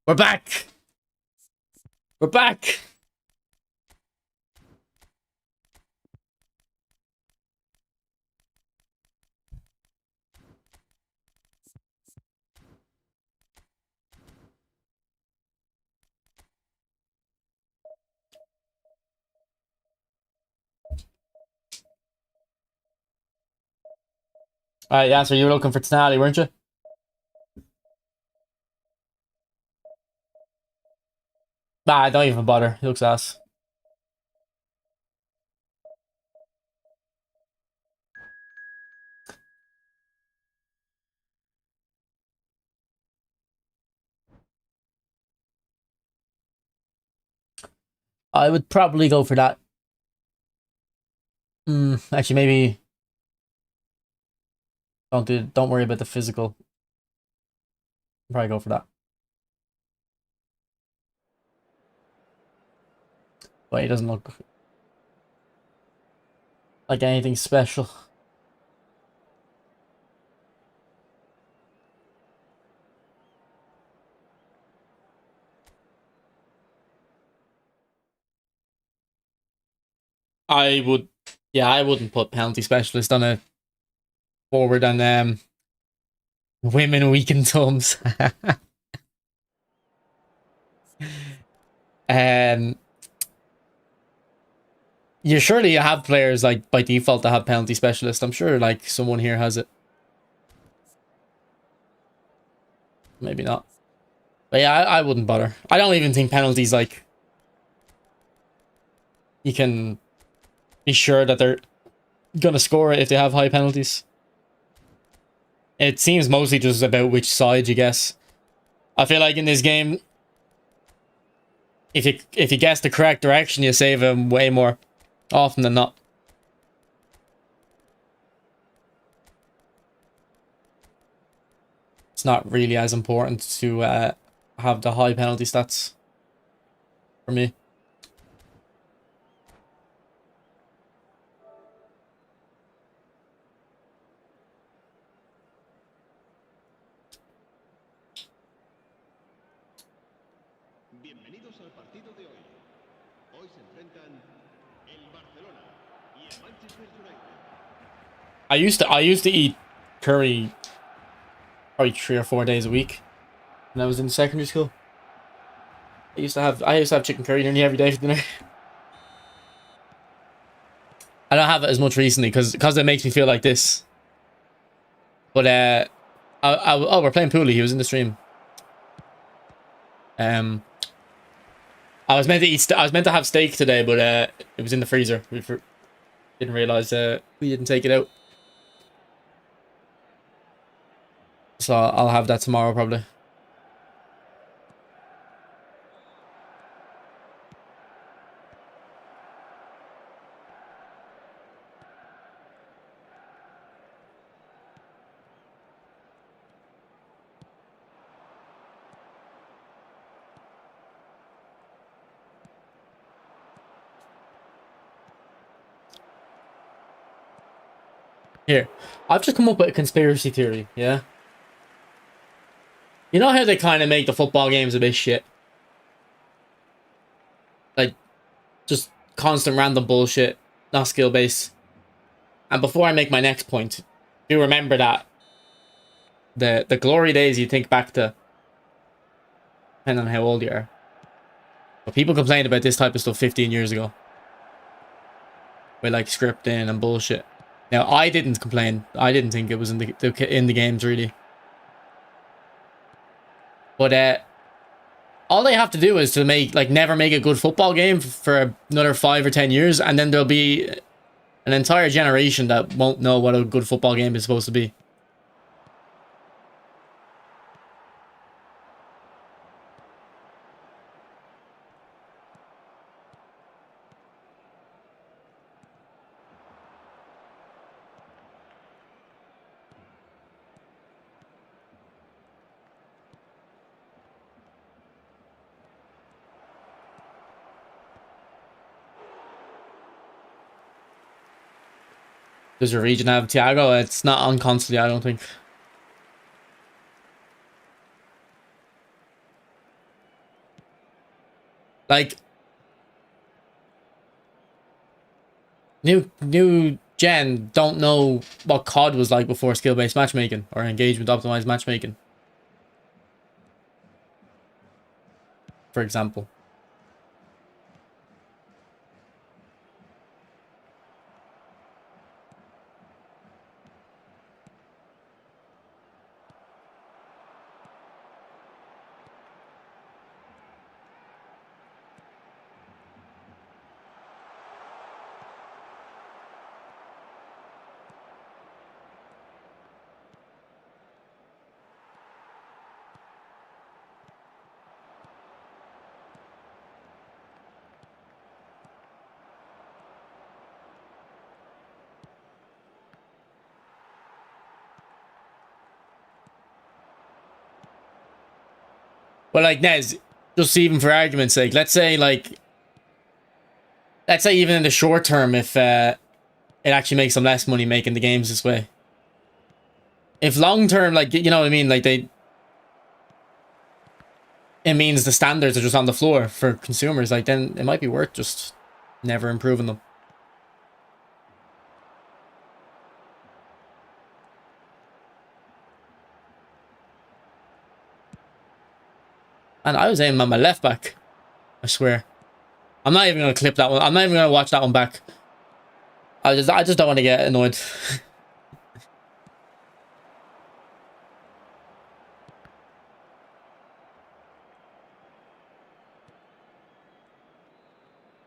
We're back. We're back. Alright, yeah, so you were looking for Tonali, weren't you? Nah, don't even bother. He looks ass. I would probably go for that. Actually, maybe don't worry about the physical. Probably go for that. But he doesn't look like anything special. I would, yeah, I wouldn't put penalty specialist on a forward and women weakened thumbs. um, you surely have players like by default that have penalty specialist. I'm sure like someone here has it. Maybe not. But yeah, I wouldn't bother. I don't even think penalties like you can be sure that they're gonna score it if they have high penalties. It seems mostly just about which side you guess. I feel like in this game, if you guess the correct direction, you save them way more often than not. It's not really as important to have the high penalty stats for me. Bienvenidos al partido de hoy. Hoy se enfrentan el Barcelona y el Manchester United. I used to eat curry probably 3 or 4 days a week when I was in secondary school. I used to have chicken curry nearly every day for dinner. I don't have it as much recently because it makes me feel like this. But oh, we're playing Pooley. He was in the stream. I was meant to eat. I was meant to have steak today, but it was in the freezer. We didn't realize we didn't take it out. So I'll have that tomorrow probably. Here, I've just come up with a conspiracy theory, yeah? You know how they kind of make the football games a bit shit? Like, just constant random bullshit, not skill-based. And before I make my next point, do remember that the glory days you think back to, depending on how old you are. But people complained about this type of stuff 15 years ago. With, like, scripting and bullshit. Now, I didn't complain. I didn't think it was in the games, really. But, all they have to do is to make, like, never make a good football game for another 5 or 10 years, and then there'll be an entire generation that won't know what a good football game is supposed to be. Does your region have Thiago? It's not on console, I don't think. Like, new gen don't know what COD was like before skill-based matchmaking or engagement optimized matchmaking, for example. But like, Nez, just even for argument's sake, let's say even in the short term, if it actually makes them less money making the games this way. If long term, like, you know what I mean, like it means the standards are just on the floor for consumers, like, then it might be worth just never improving them. And I was aiming at my left back, I swear. I'm not even gonna clip that one. I'm not even gonna watch that one back. I just don't want to get annoyed.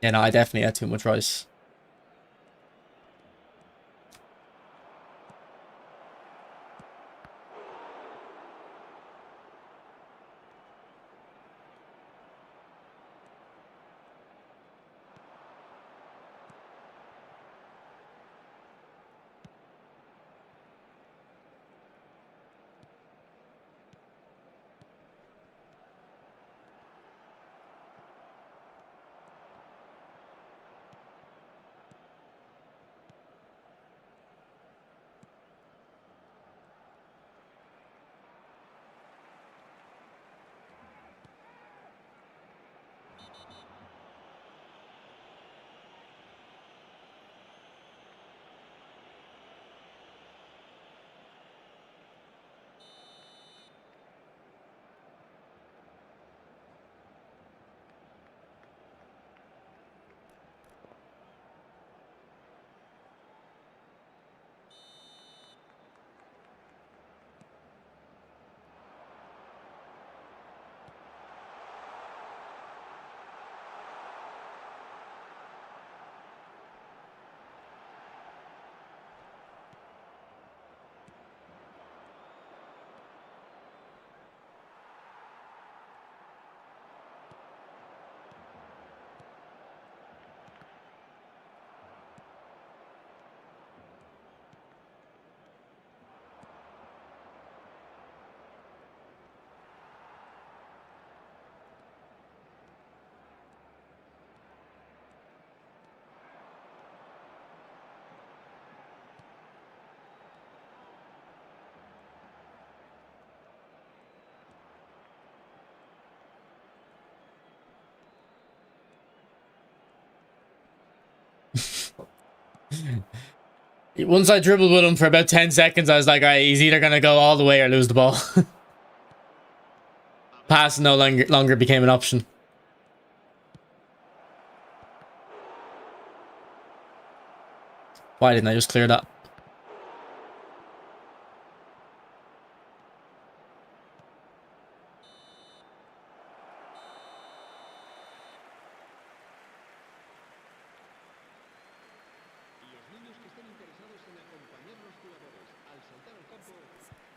Yeah, no, I definitely had too much rice. Once I dribbled with him for about 10 seconds, I was like, alright, he's either gonna go all the way or lose the ball. Pass no longer became an option. Why didn't I just clear that? Los niños que estén interesados en acompañar a los jugadores al saltar al campo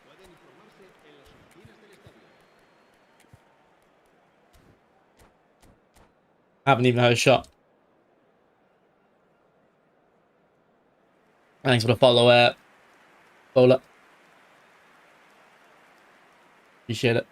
pueden informarse en las oficinas del estadio. Haven't even had a shot. Thanks for the follow, Bola. Appreciate it.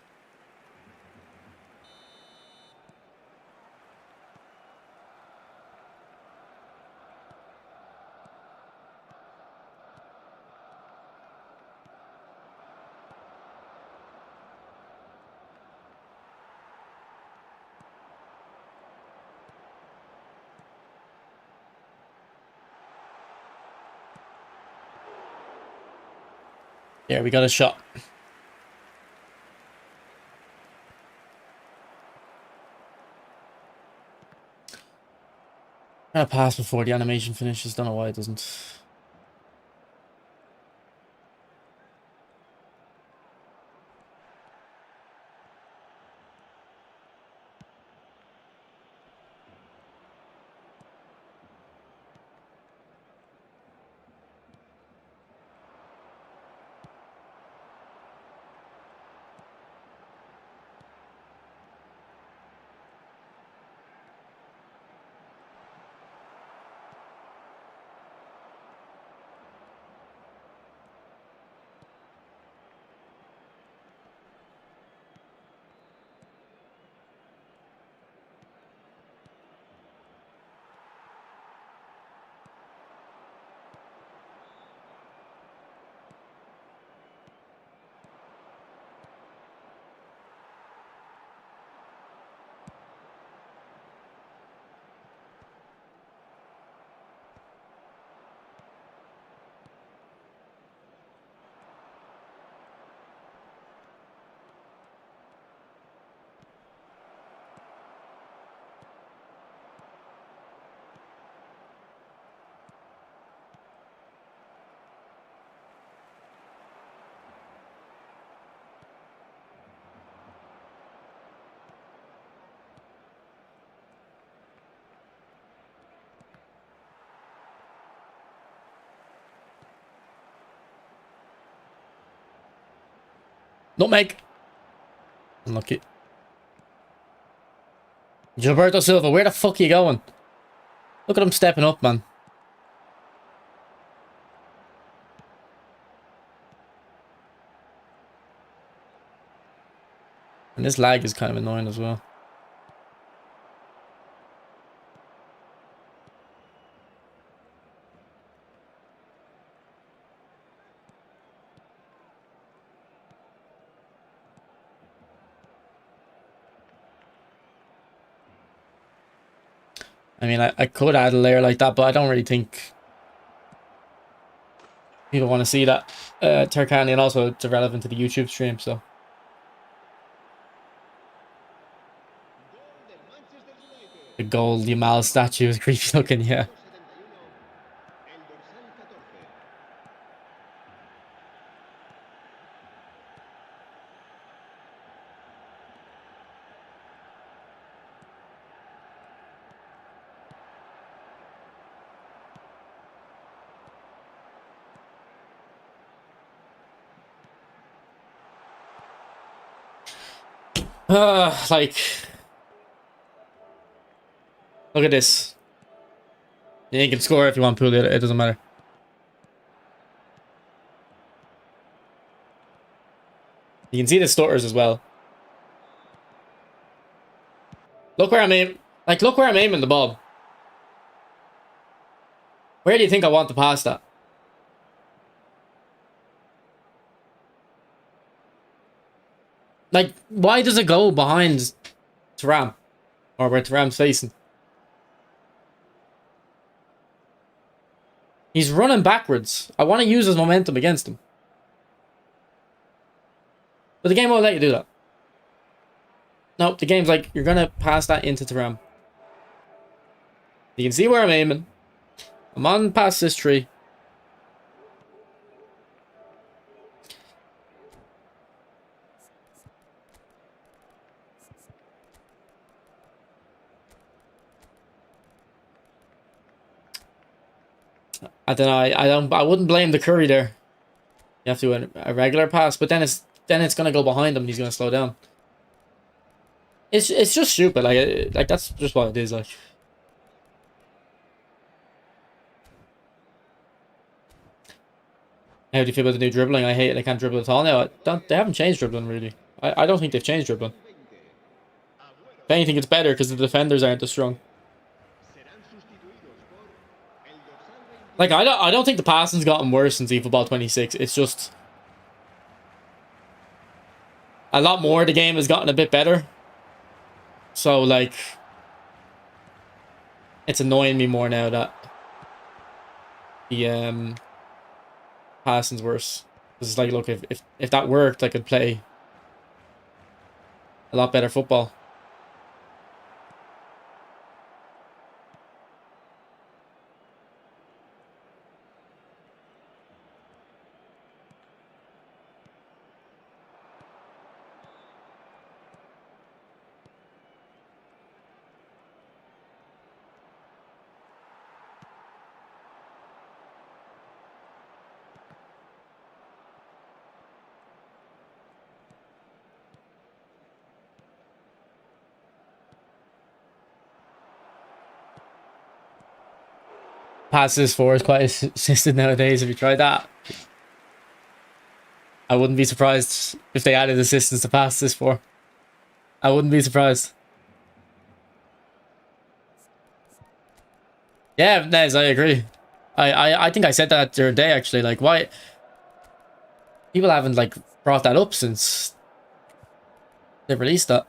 Yeah, we got a shot. I'm gonna pass before the animation finishes. Don't know why it doesn't. Nutmeg. Unlucky. Gilberto Silva, where the fuck are you going? Look at him stepping up, man. And this lag is kind of annoying as well. I mean, I could add a layer like that, but I don't really think people want to see that. Turkani, and also it's irrelevant to the YouTube stream, so. Gol del Manchester United. The gold Yamal statue is creepy looking, yeah. 71, el dorsal 14. Like, look at this. Yeah, you can score if you want, Pool. It doesn't matter. You can see the stutters as well. Look where I'm aiming. Like, look where I'm aiming the ball. Where do you think I want to pass that? Like, why does it go behind Thuram? Or where Thuram's facing? He's running backwards. I want to use his momentum against him. But the game won't let you do that. Nope, the game's like, you're going to pass that into Thuram. You can see where I'm aiming. I'm on past this tree. I don't know. I wouldn't blame the Curry there. You have to do a regular pass, but then it's gonna go behind him. And he's gonna slow down. It's just stupid. Like that's just what it is. Like. How do you feel about the new dribbling? I hate it. I can't dribble at all now. They haven't changed dribbling really. I don't think they've changed dribbling. If anything, it's better because the defenders aren't as strong. Like I don't think the passing's gotten worse since eFootball 26. It's just a lot more. The game has gotten a bit better. So like, it's annoying me more now that the passing's worse. It's like, look, if that worked, I could play a lot better football. Passes for is quite assisted nowadays. Have you tried that? I wouldn't be surprised if they added assistance to passes for. I wouldn't be surprised. Yeah, Nez, I agree. I think I said that the other day actually. Like, why people haven't like brought that up since they released that.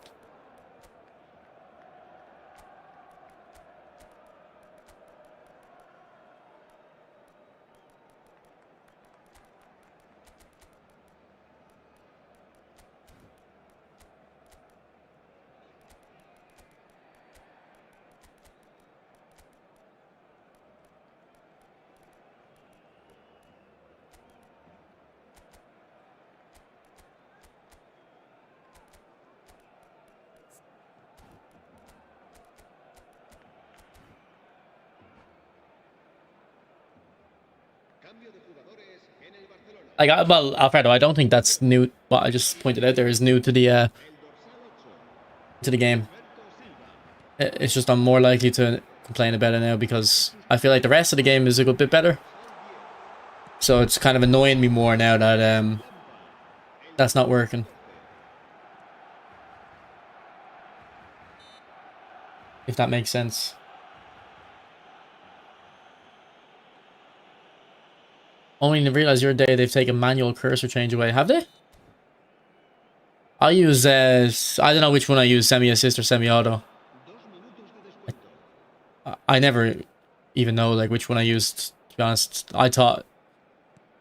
Like, well, Alfredo, I don't think that's new. What I just pointed out there is new to the game. It's just I'm more likely to complain about it now because I feel like the rest of the game is a good bit better. So it's kind of annoying me more now that that's not working. If that makes sense. Only to realize your day they've taken manual cursor change away. Have they? I use I don't know which one I use, semi-assist or semi-auto. I never even know like which one I used, to be honest. I don't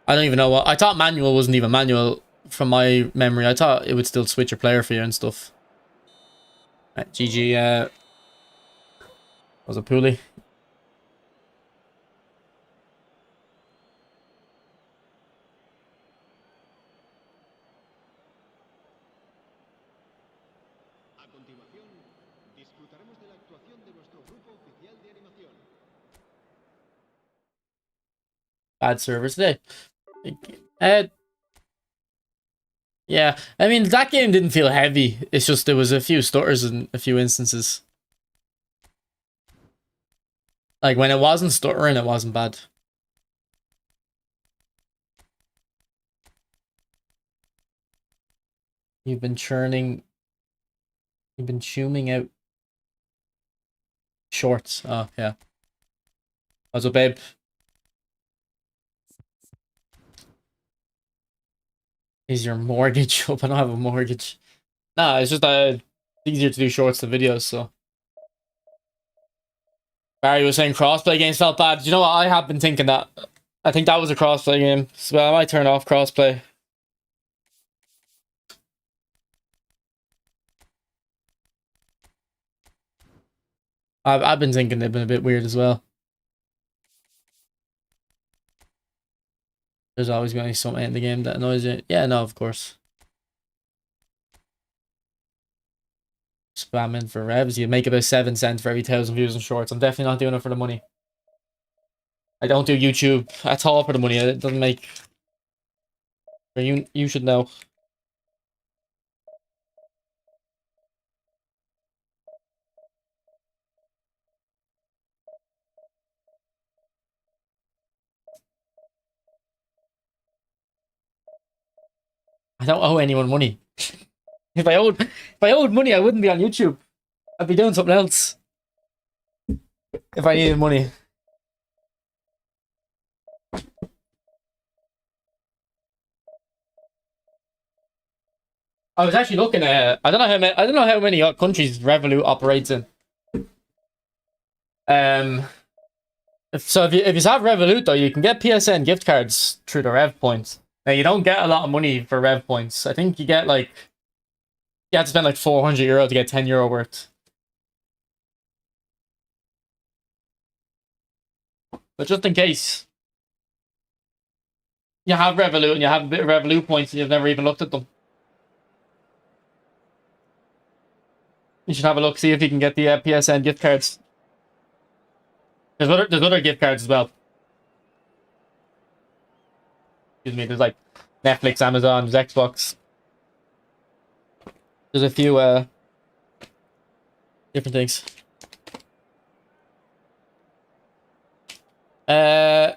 even know what I thought manual wasn't even manual from my memory. I thought it would still switch your player for you and stuff. Right, GG was it Pooley? Bad servers today. Yeah, I mean, that game didn't feel heavy. It's just there was a few stutters in a few instances. Like, when it wasn't stuttering, it wasn't bad. You've been churning... You've been chewing out... shorts. Oh, yeah. What's up, babe? Is your mortgage up? I don't have a mortgage. Nah, it's just easier to do shorts than videos, so. Barry was saying crossplay games felt bad. You know what? I have been thinking that I think that was a crossplay game. So I might turn off crossplay. I've been thinking they've been a bit weird as well. There's always going to be something in the game that annoys you. Yeah, no, of course. Spamming for revs. You make about 7 cents for every 1,000 views on shorts. I'm definitely not doing it for the money. I don't do YouTube at all for the money. It doesn't make... You should know. I don't owe anyone money. If I owed money, I wouldn't be on YouTube. I'd be doing something else. If I needed money. I was actually looking at. I don't know how many countries Revolut operates in. If you have Revolut though, you can get PSN gift cards through the Rev points. Now you don't get a lot of money for Rev points. I think you get like you have to spend like €400 to get €10 worth. But just in case you have Revolut and you have a bit of Revolut points and you've never even looked at them, you should have a look, see if you can get the PSN gift cards. There's other gift cards as well. Excuse me. There's like Netflix, Amazon, there's Xbox. There's a few different things. I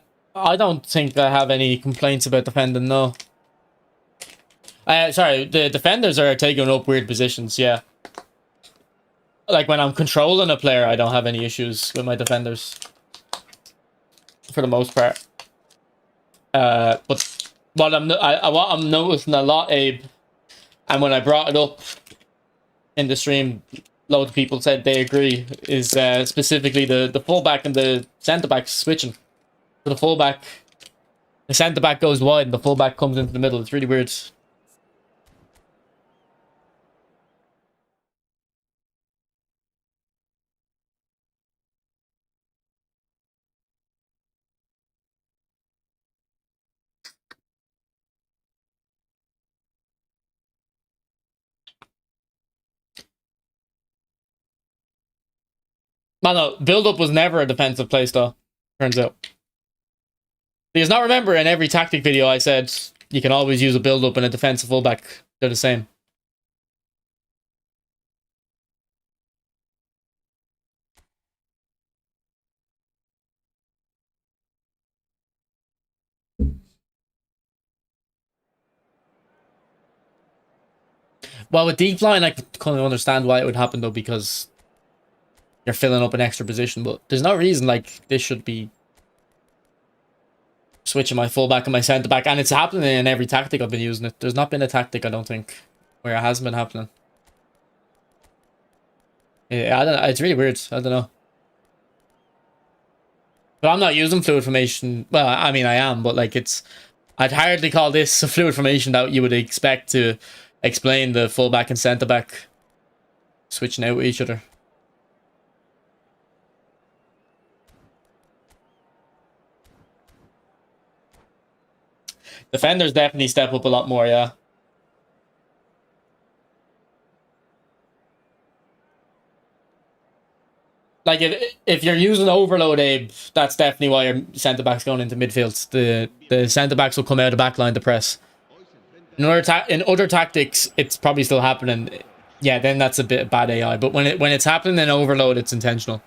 don't think I have any complaints about defending. No. Sorry, the defenders are taking up weird positions. Yeah. Like when I'm controlling a player, I don't have any issues with my defenders. For the most part. But what I'm noticing a lot, Abe, and when I brought it up in the stream, loads of people said they agree, is specifically the fullback and the centre back switching. So the fullback, the centre back goes wide and the fullback comes into the middle. It's really weird. No, build-up was never a defensive play style, turns out. Because now remember, in every tactic video I said, you can always use a build-up and a defensive fullback. They're the same. Well, with deep line, I kind of understand why it would happen, though, because you're filling up an extra position, but there's no reason, like, this should be switching my fullback and my centre back, and it's happening in every tactic I've been using it. There's not been a tactic, I don't think, where it hasn't been happening. Yeah, I don't know. It's really weird. I don't know. But I'm not using fluid formation. Well, I mean, I am, but like I'd hardly call this a fluid formation that you would expect to explain the fullback and centre back switching out with each other. Defenders definitely step up a lot more, yeah. Like if you're using overload, Abe, that's definitely why your centre back's going into midfield. The centre backs will come out of the back line to press. In other tactics, it's probably still happening. Yeah, then that's a bit bad AI. But when it's happening in overload, it's intentional.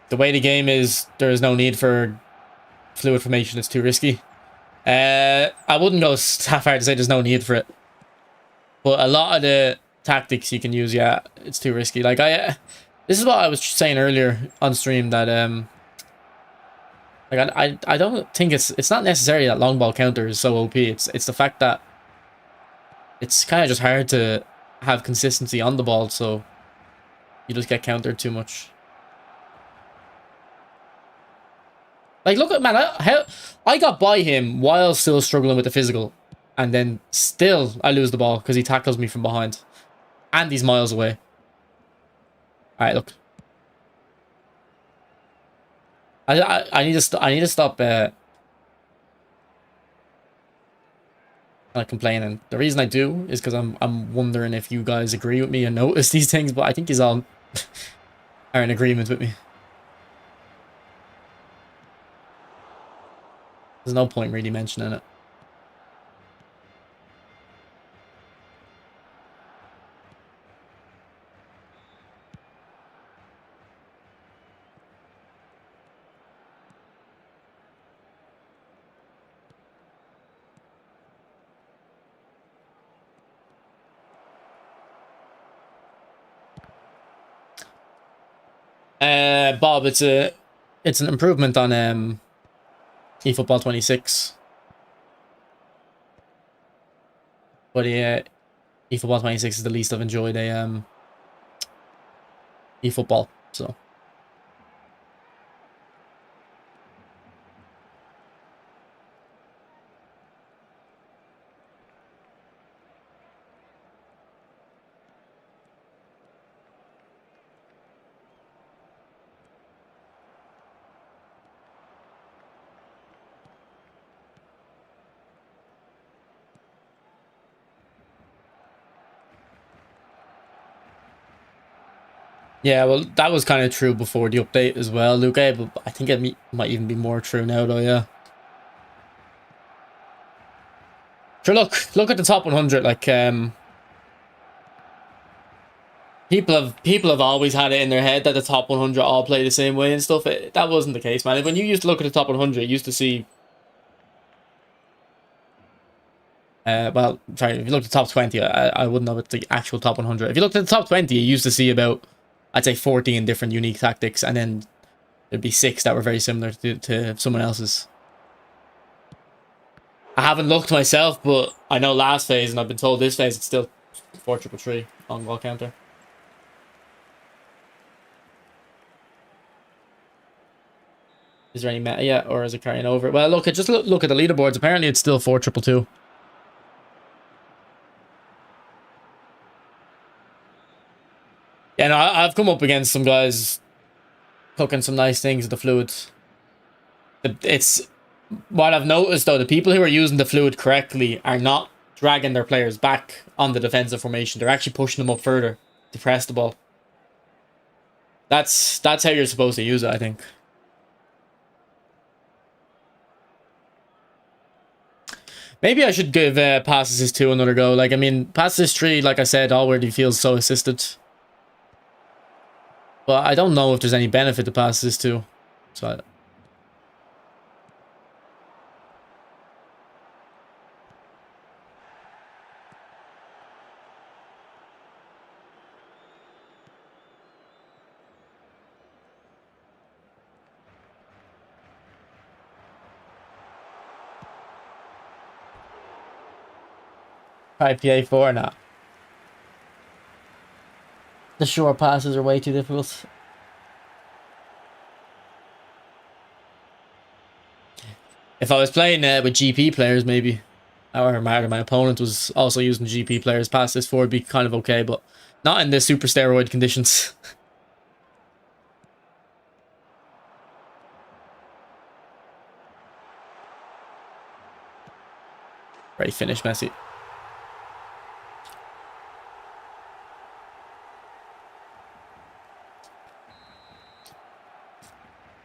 The way the game is, there is no need for fluid formation. It's too risky. I wouldn't go that far to say there's no need for it. But a lot of the tactics you can use, yeah, it's too risky. Like this is what I was saying earlier on stream, that like I don't think it's not necessarily that long ball counter is so OP. It's the fact that it's kind of just hard to have consistency on the ball, so you just get countered too much. Like, look at, man, I got by him while still struggling with the physical. And then still I lose the ball because he tackles me from behind. And he's miles away. Alright, look. I need to stop complaining. The reason I do is because I'm wondering if you guys agree with me and notice these things, but I think you all are in agreement with me. There's no point really mentioning it. Bob, it's an improvement on eFootball 26. But yeah, eFootball 26 is the least I've enjoyed a eFootball, so. Yeah, well, that was kind of true before the update as well, Luke, but I think it might even be more true now, though, yeah. Sure, look at the top 100, like, people have always had it in their head that the top 100 all play the same way and stuff. That wasn't the case, man. When you used to look at the top 100, you used to see... well, sorry, if you look at the top 20, I wouldn't know it's the actual top 100. If you looked at the top 20, you used to see about, I'd say, 14 different unique tactics, and then there'd be 6 that were very similar to someone else's. I haven't looked myself, but I know last phase, and I've been told this phase, it's still 4-3-3 on ball counter. Is there any meta yet, or is it carrying over? Well, look at look at the leaderboards. Apparently, it's still 4-2-2. Yeah, no, I've come up against some guys cooking some nice things with the fluid. It's what I've noticed though. The people who are using the fluid correctly are not dragging their players back on the defensive formation. They're actually pushing them up further to press the ball. That's how you're supposed to use it, I think. Maybe I should give Pass Assist 2 another go. Like, I mean, Pass Assist 3, like I said, already feels so assisted. But I don't know if there's any benefit to Pass Assist 2. So IPA 4 now. The short passes are way too difficult. If I was playing with GP players, maybe, or my opponent was also using GP players, Pass Assist 4 would be kind of okay, but not in the super steroid conditions. Great finish, Messi.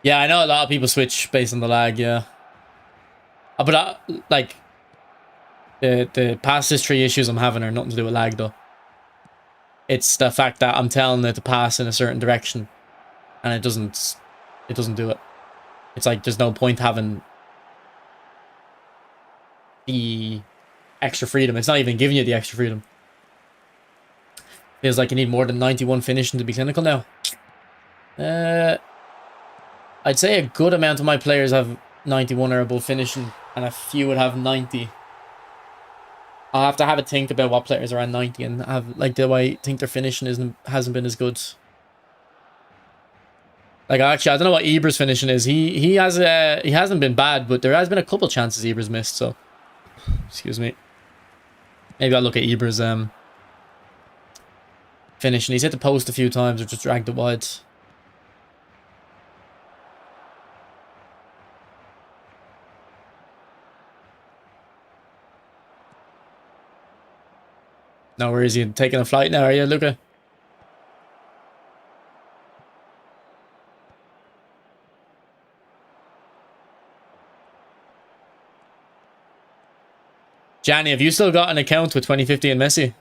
Yeah, I know a lot of people switch based on the lag, yeah. But like, the pass history issues I'm having are nothing to do with lag, though. It's the fact that I'm telling it to pass in a certain direction, and it doesn't do it. It's like there's no point having the extra freedom. It's not even giving you the extra freedom. Feels like you need more than 91 finishing to be clinical now. I'd say a good amount of my players have 91 or above finishing, and a few would have 90. I'll have to have a think about what players are on 90 and have, like, do I think their finishing hasn't been as good. Like actually, I don't know what Ibra's finishing is. He hasn't been bad, but there has been a couple chances Ibra's missed. So, excuse me. Maybe I'll look at Ibra's finish, and he's hit the post a few times or just dragged it wide. No, where is he? Taking a flight now, are you, Luca? Gianni, have you still got an account with 2050 and Messi?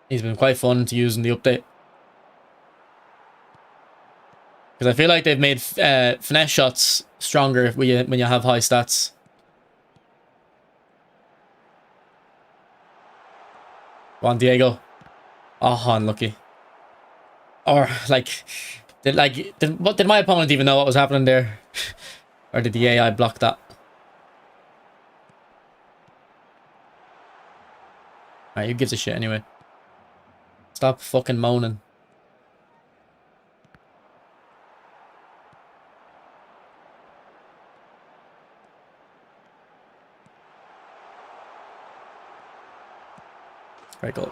He's been quite fun to use in the update. Because I feel like they've made finesse shots stronger when you have high stats. Go on, Diego. Oh, unlucky. Or, like, did my opponent even know what was happening there? Or did the AI block that? Alright, who gives a shit anyway? Stop fucking moaning. Very good.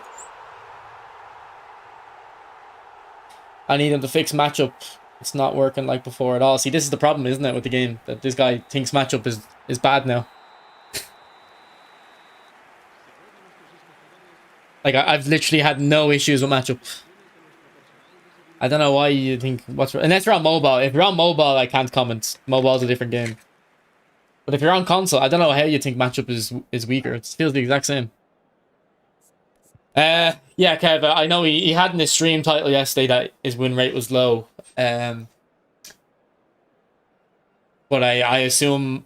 I need him to fix matchup. It's not working like before at all. See, this is the problem, isn't it, with the game? That this guy thinks matchup is bad now. Like, I've literally had no issues with matchup. I don't know why you think what's... Unless you're on mobile. If you're on mobile, I can't comment. Mobile's a different game. But if you're on console, I don't know how you think matchup is weaker. It feels the exact same. Yeah, Kev, I know he had in his stream title yesterday that his win rate was low. But I assume...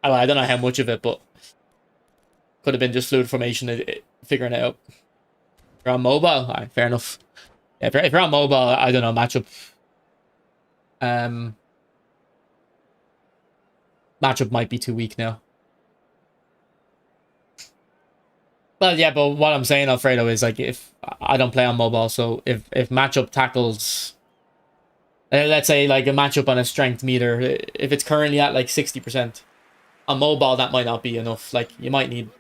I don't know how much of it, but... Could have been just fluid formation figuring it out. If you're on mobile, alright, fair enough. Yeah, if you're on mobile, I don't know, matchup. Matchup might be too weak now. Well, yeah, but what I'm saying, Alfredo, is like if I don't play on mobile, so if matchup tackles, let's say like a matchup on a strength meter, if it's currently at like 60%, on mobile that might not be enough. Like you might need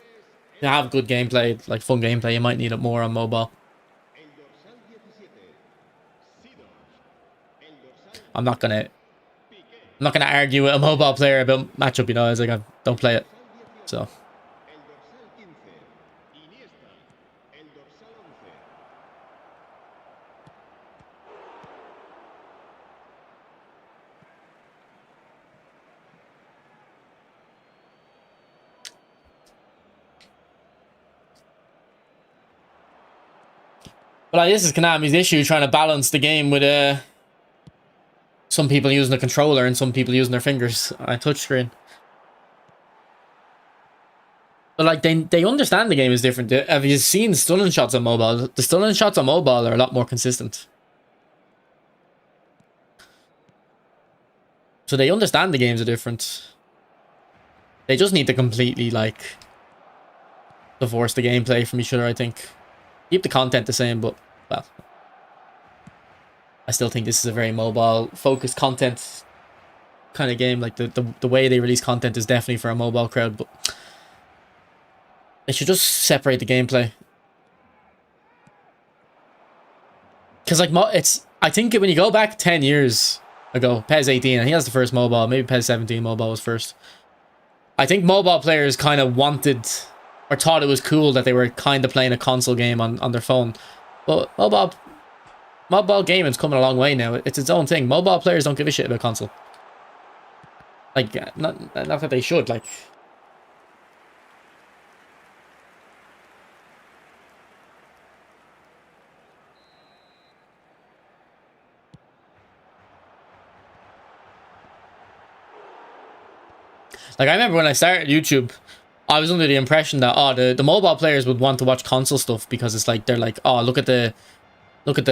to have good gameplay, like fun gameplay. You might need it more on mobile. I'm not gonna argue with a mobile player about matchup. You know, it's like I don't play it, so. But like, this is Konami's issue, trying to balance the game with some people using a controller and some people using their fingers on a touchscreen. But like they understand the game is different. Have you seen stunning shots on mobile? The stunning shots on mobile are a lot more consistent. So they understand the games are different. They just need to completely like divorce the gameplay from each other, I think. Keep the content the same, but well, I still think this is a very mobile focused content kind of game. Like the way they release content is definitely for a mobile crowd, but they should just separate the gameplay. Because like I think when you go back 10 years ago, PES 18, I think that's the first mobile, maybe PES 17 mobile was first. I think mobile players kind of wanted or thought it was cool that they were kind of playing a console game on their phone. But mobile gaming's coming a long way now. It's its own thing. Mobile players don't give a shit about console. Like, not that they should, like... Like, I remember when I started YouTube, I was under the impression that, oh, the mobile players would want to watch console stuff because it's like, they're like, oh, look at the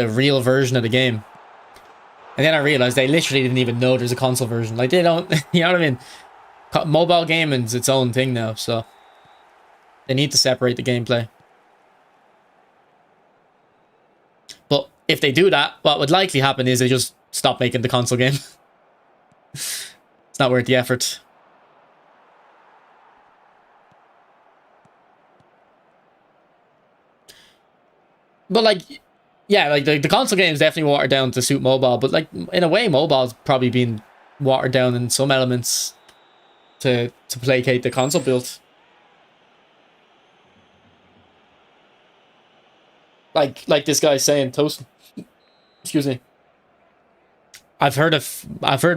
real version of the game. And then I realized they literally didn't even know there's a console version. Like, they don't, you know what I mean? Mobile gaming's its own thing now, so they need to separate the gameplay. if they do that, what would likely happen is they just stop making the console game. It's not worth the effort. But like, yeah, like the console game is definitely watered down to suit mobile, but like in a way, mobile's probably been watered down in some elements to placate the console build. Like this guy saying, Toast. Excuse me. I've heard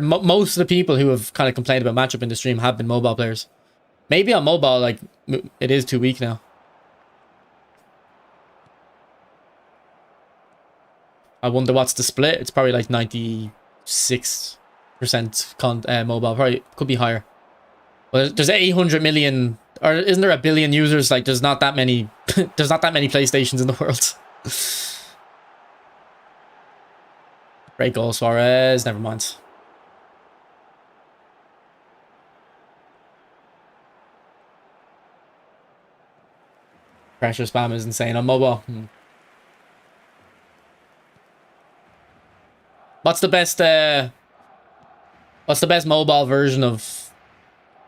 most of the people who have kind of complained about matchup in the stream have been mobile players. Maybe on mobile, like it is too weak now. I wonder what's the split. It's probably like 96% mobile. Probably could be higher. But there's 800 million, or isn't there a billion users? Like there's not that many. There's not that many PlayStations in the world. Great goal, Suarez. Never mind. Pressure spam is insane on mobile. What's the best mobile version of,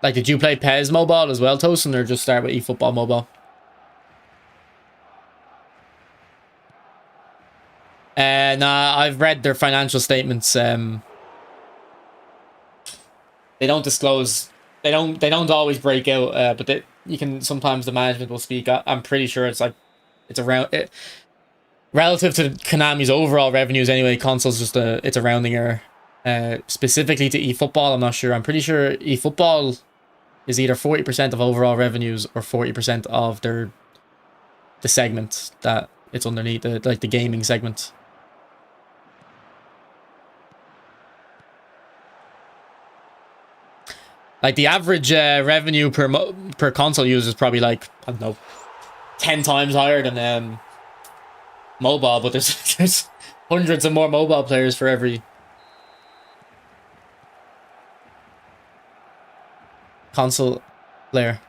like, did you play PES Mobile as well, Tosin, or just start with eFootball Mobile? Nah, I've read their financial statements. They don't disclose. They don't always break out. But you can sometimes the management will speak. I'm pretty sure it's like it's around it, relative to Konami's overall revenues. Anyway, consoles just it's a rounding error. Specifically to eFootball, I'm not sure. I'm pretty sure eFootball is either 40% of overall revenues or 40% of the segment that it's underneath, like the gaming segment. Like the average revenue per console user is probably like, I don't know, 10 times higher than mobile, but there's hundreds of more mobile players for every console player.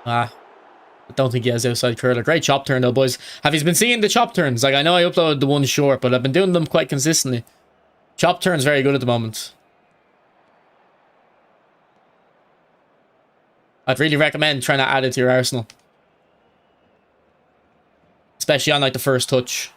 I don't think he has outside curler. Great chop turn though, boys. Have you been seeing the chop turns? Like, I know I uploaded the one short, but I've been doing them quite consistently. Chop turn's very good at the moment. I'd really recommend trying to add it to your arsenal. Especially on like the first touch.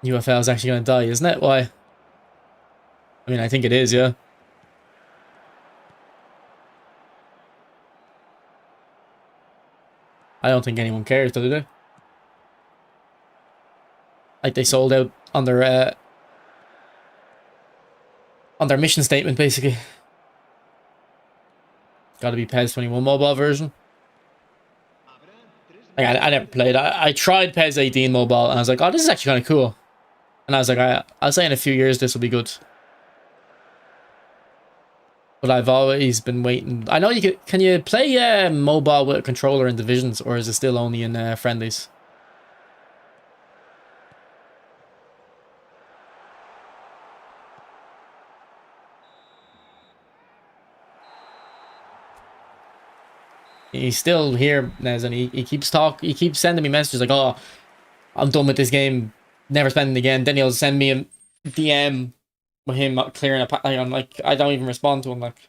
UFL is actually going to die, isn't it? Why? I mean, I think it is, yeah. I don't think anyone cares, do they? Like, they sold out on their mission statement, basically. Gotta be PES 21 mobile version. Like, I never played. I tried PES 18 mobile, and I was like, oh, this is actually kind of cool. And I was like, I'll say in a few years this will be good. But I've always been waiting. I know you can you play mobile with a controller in divisions, or is it still only in friendlies? He's still here, Nez, and he keeps sending me messages like, oh, I'm done with this game, never spending again. Then he'll send me a DM with him clearing a pack. I'm like, I don't even respond to him. Like,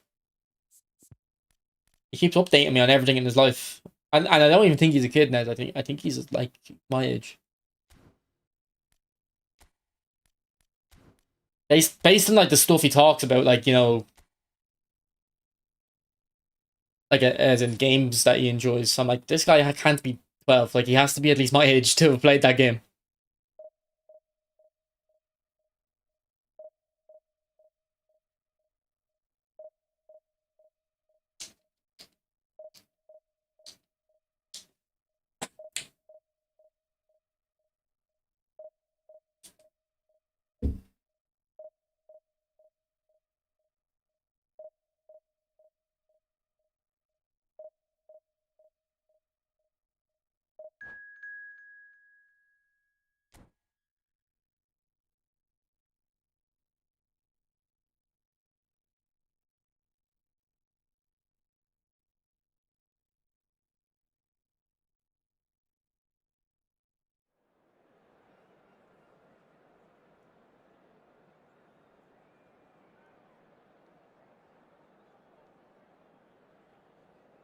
he keeps updating me on everything in his life, and I don't even think he's a kid now. I think he's like my age. Based on like the stuff he talks about, like, you know, like as in games that he enjoys. So I'm like, this guy can't be 12. Like, he has to be at least my age to have played that game.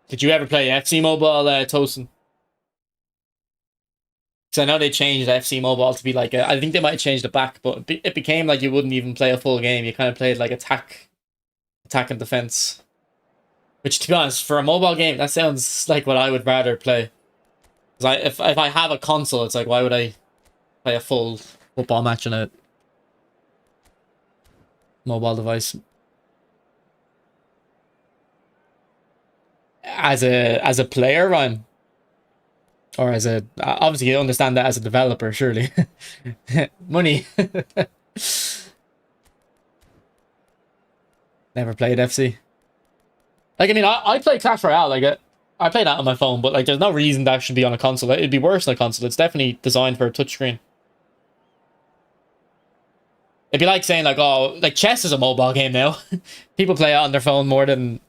Did you ever play FC Mobile, Tosin? Because I know they changed FC Mobile to be like I think they might have changed it back, but it became like you wouldn't even play a full game. You kind of played like attack and defense. Which, to be honest, for a mobile game, that sounds like what I would rather play. Because if I have a console, it's like, why would I play a full football match on a mobile device? As a player, Ryan, or as a obviously you understand that as a developer, surely. Money. Never played FC. Like, I mean, I play Clash Royale. Like, I play that on my phone, but like, there's no reason that should be on a console. It'd be worse on a console. It's definitely designed for a touchscreen. It'd be like saying like, oh, like chess is a mobile game now. People play it on their phone more than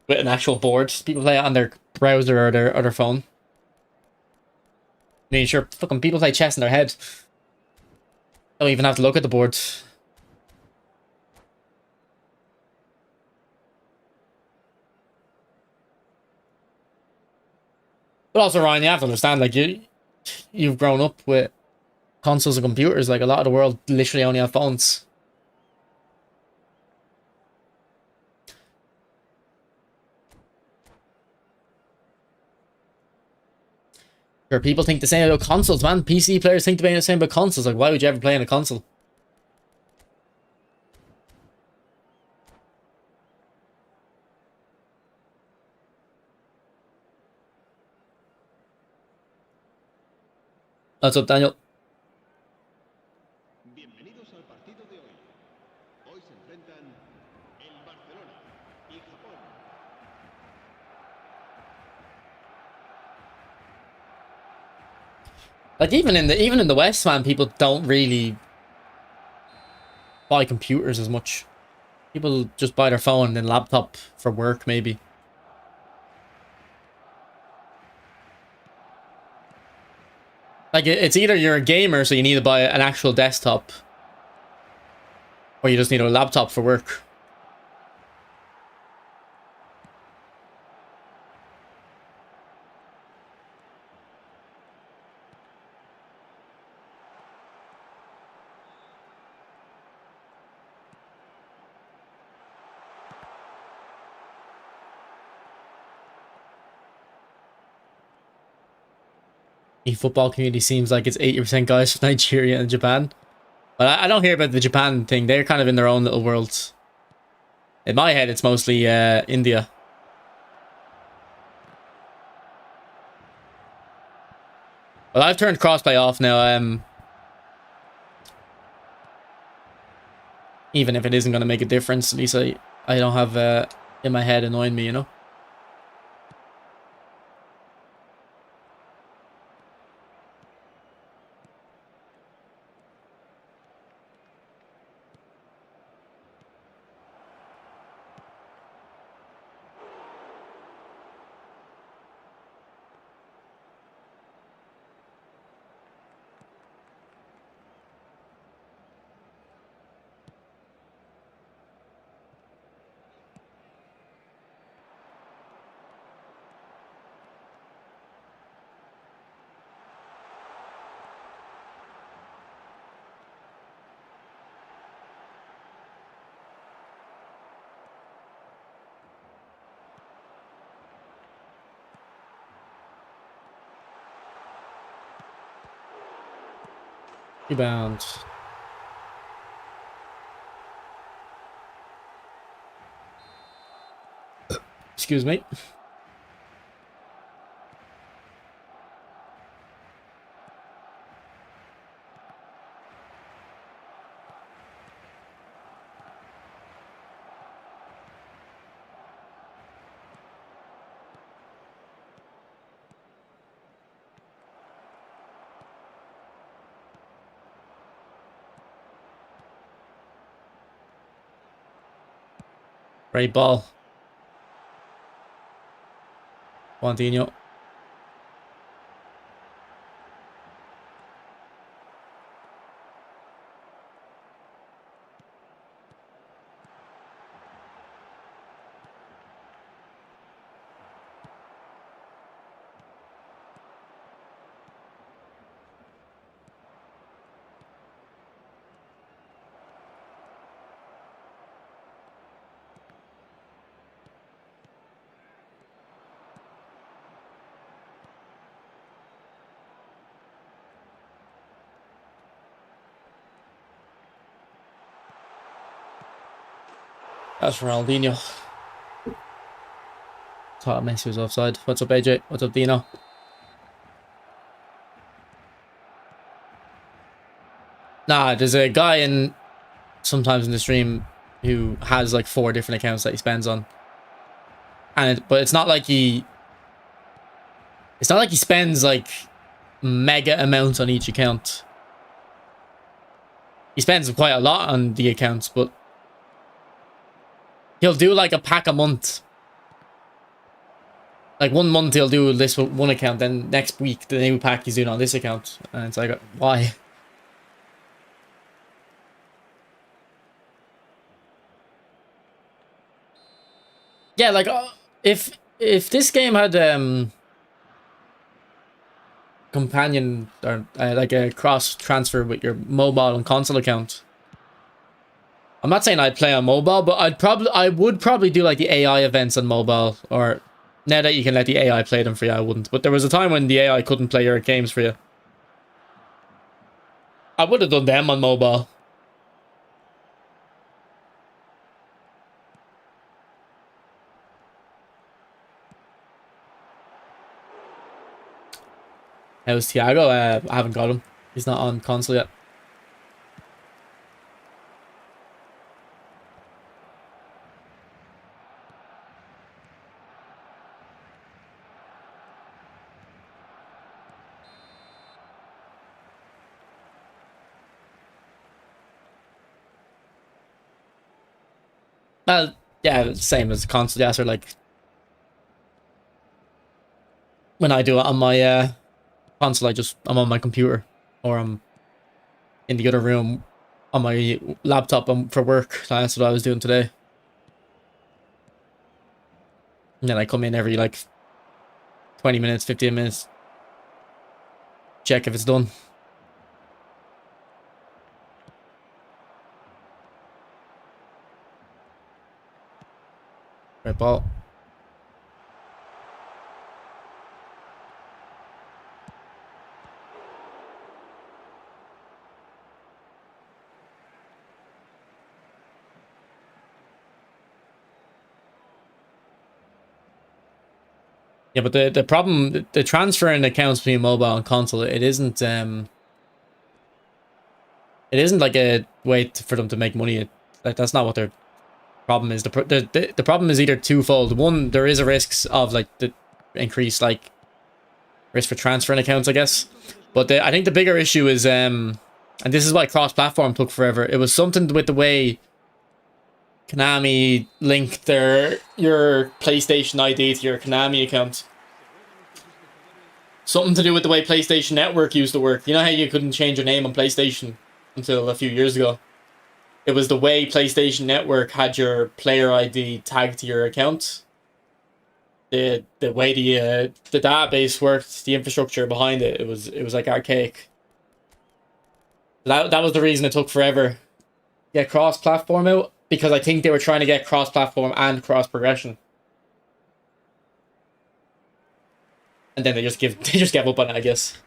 with an actual board. People play it on their browser or their phone. I mean, sure, fucking people play chess in their head. Don't even have to look at the board. But also, Ryan, you have to understand, like, you've grown up with consoles and computers. Like, a lot of the world literally only have phones. Sure, people think the same about consoles, man. PC players think the same about consoles. Like, why would you ever play on a console? What's up, Daniel? Bienvenidos al partido de hoy. Hoy se enfrentan el Barcelona y Japón. Like, even in the West, man, people don't really buy computers as much. People just buy their phone and then laptop for work, maybe. Like, it's either you're a gamer, so you need to buy an actual desktop, or you just need a laptop for work. The football community seems like it's 80% guys from Nigeria and Japan. But I don't hear about the Japan thing. They're kind of in their own little world. In my head, it's mostly India. Well, I've turned crossplay off now. Even if it isn't going to make a difference, at least I don't have in my head annoying me, you know? Rebound. Excuse me. Great ball. Juantinho. That's Ronaldinho. Thought Messi was offside. What's up, AJ? What's up, Dino? Nah, there's a guy in sometimes in the stream who has like 4 different accounts that he spends on, and but it's not like he spends like mega amounts on each account. He spends quite a lot on the accounts, but he'll do like a pack a month. Like 1 month he'll do this with one account, then next week the new pack he's doing on this account, and it's like, why? Yeah, like if this game had companion or like a cross transfer with your mobile and console account, I'm not saying I'd play on mobile, but I would probably do like the AI events on mobile. Or now that you can let the AI play them for you, I wouldn't. But there was a time when the AI couldn't play your games for you. I would have done them on mobile. How's Thiago? I haven't got him. He's not on console yet. Well, yeah, same as console. Yeah, so like when I do it on my console, I'm on my computer, or I'm in the other room on my laptop for work. That's what I was doing today. And then I come in every like 20 minutes, 15 minutes, check if it's done. Right ball. Yeah, but the problem, the transferring accounts between mobile and console, it isn't like a way for them to make money. Like, that's not what their problem is. The problem is either twofold. One, there is a risk of like the increased like risk for transferring accounts, I guess. But I think the bigger issue is and this is why cross-platform took forever. It was something with the way Konami linked your PlayStation ID to your Konami account. Something to do with the way PlayStation Network used to work. You know how you couldn't change your name on PlayStation until a few years ago? It was the way PlayStation Network had your player ID tagged to your account. The way the database worked, the infrastructure behind it, it was like archaic. That was the reason it took forever. Get cross-platform out, because I think they were trying to get cross-platform and cross-progression. And then they just gave up on it, I guess.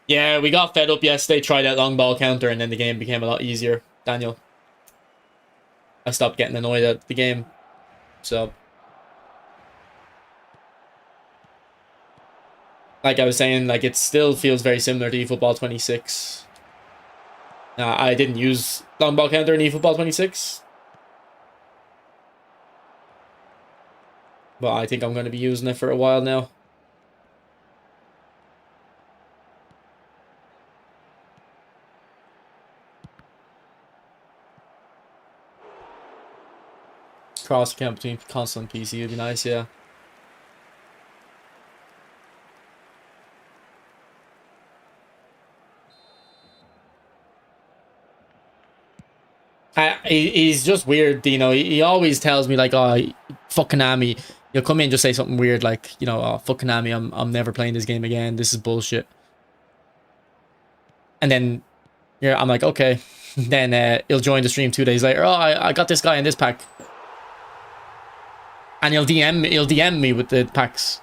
Yeah, we got fed up yesterday, tried that long ball counter, and then the game became a lot easier, Daniel. I stopped getting annoyed at the game. So, like I was saying, like it still feels very similar to eFootball 26. I didn't use long ball counter in eFootball 26. But I think I'm going to be using it for a while now. Cross account between console and PC would be nice, yeah. He's just weird, Dino. He always tells me like, "Oh, fuck Konami." He'll come in and just say something weird like, you know, "Oh, fuck Konami. I'm never playing this game again. This is bullshit." And then, yeah, I'm like, okay. Then he'll join the stream 2 days later. Oh, I got this guy in this pack, and he'll DM me with the packs.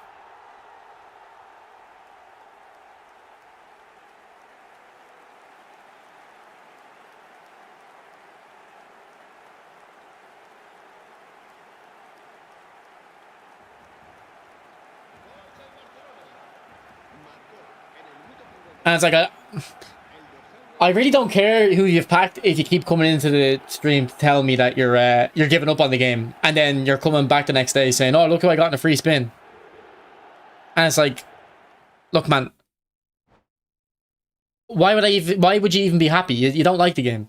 And it's like, I really don't care who you've packed if you keep coming into the stream to tell me that you're giving up on the game, and then you're coming back the next day saying, "Oh, look who I got in a free spin." And it's like, look, man, why would you even be happy? You don't like the game.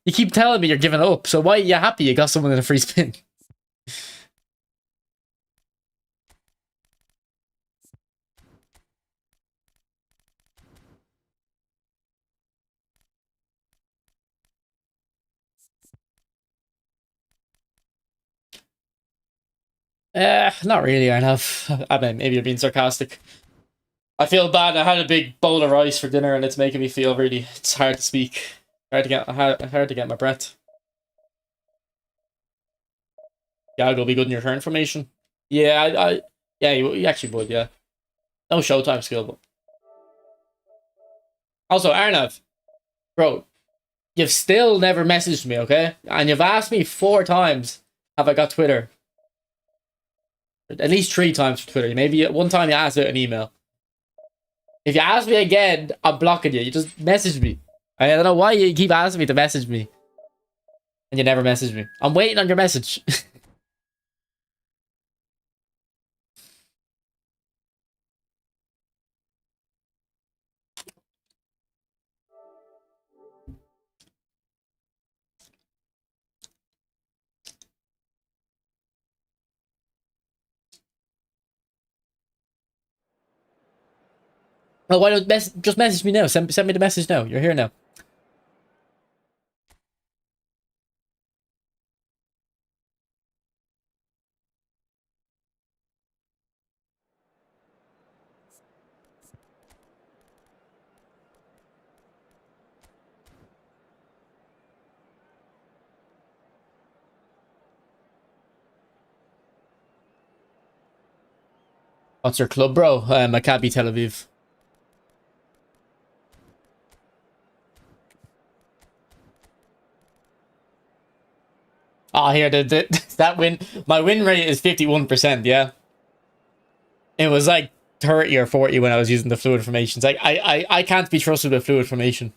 You keep telling me you're giving up, so why are you happy you got someone in a free spin? Not really, Arnav. I mean, maybe you're being sarcastic. I feel bad. I had a big bowl of rice for dinner, and it's making me feel really. It's hard to speak. Hard to get my breath. Yeah, I'll go be good in your turn formation. Yeah, yeah, you actually would. Yeah, no showtime skill, but also Arnav, bro, you've still never messaged me, okay? And you've asked me 4 times, have I got Twitter? At least 3 times for Twitter. Maybe one time you asked it an email. If you ask me again, I'm blocking you. You just message me. I don't know why you keep asking me to message me. And you never message me. I'm waiting on your message. Well, why don't just message me now? Send me the message now. You're here now. What's your club, bro? Maccabi Tel Aviv. Ah, here that win. My win rate is 51%. Yeah, it was like 30 or 40 when I was using the fluid formations. Like I can't be trusted with fluid formation.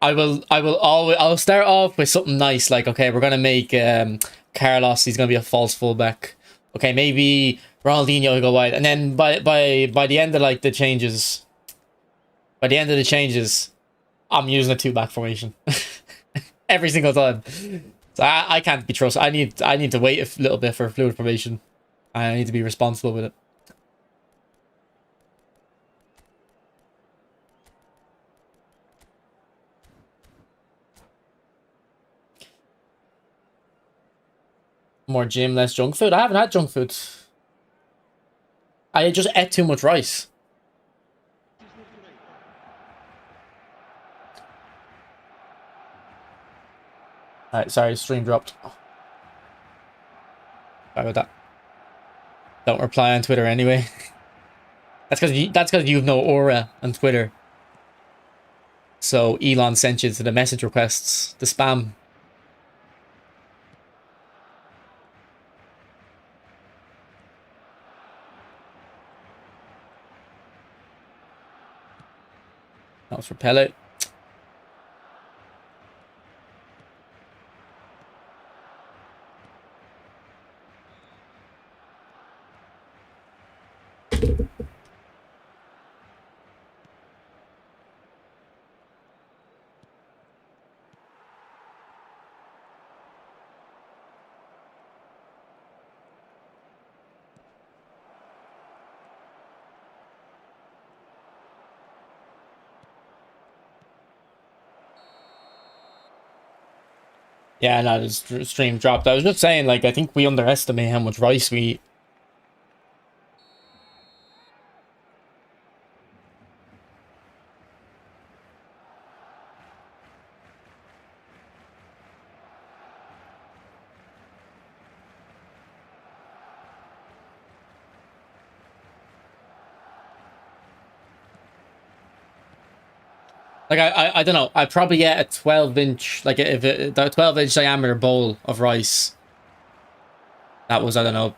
I'll start off with something nice, like, okay, we're gonna make Carlos, he's gonna be a false fullback. Okay, maybe Ronaldinho will go wide, and then by the end of like the changes, I'm using a 2-back formation every single time. So I can't be trusted. I need to wait a little bit for fluid formation. I need to be responsible with it. More gym, less junk food. I haven't had junk food. I just ate too much rice. Alright, sorry, stream dropped. Sorry about that. Don't reply on Twitter anyway. That's because you have no aura on Twitter. So Elon sent you to the message requests, the spam. That was for Pellet. Yeah, no, the stream dropped. I was just saying, like, I think we underestimate how much rice we eat. Like, I don't know. I'd probably get a 12-inch, like, if it, the 12-inch diameter bowl of rice. That was, I don't know,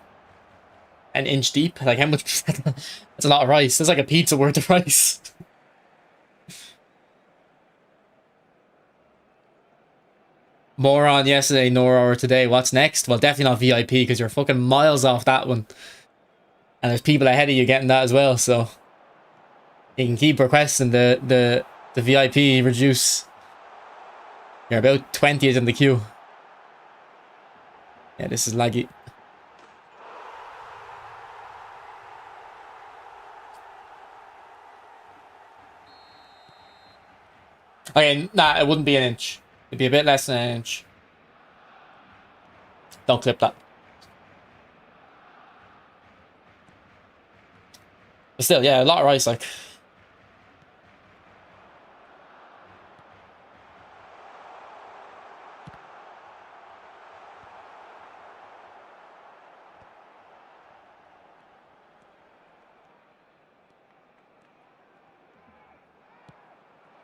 an inch deep. Like how much? That's a lot of rice. That's like a pizza worth of rice. More on yesterday, Nora, or today. What's next? Well, definitely not VIP because you're fucking miles off that one. And there's people ahead of you getting that as well, so you can keep requesting the VIP reduce. You're about 20th in the queue. Yeah, this is laggy. Okay, nah, it wouldn't be an inch. It'd be a bit less than an inch. Don't clip that. But still, yeah, a lot of rice, like.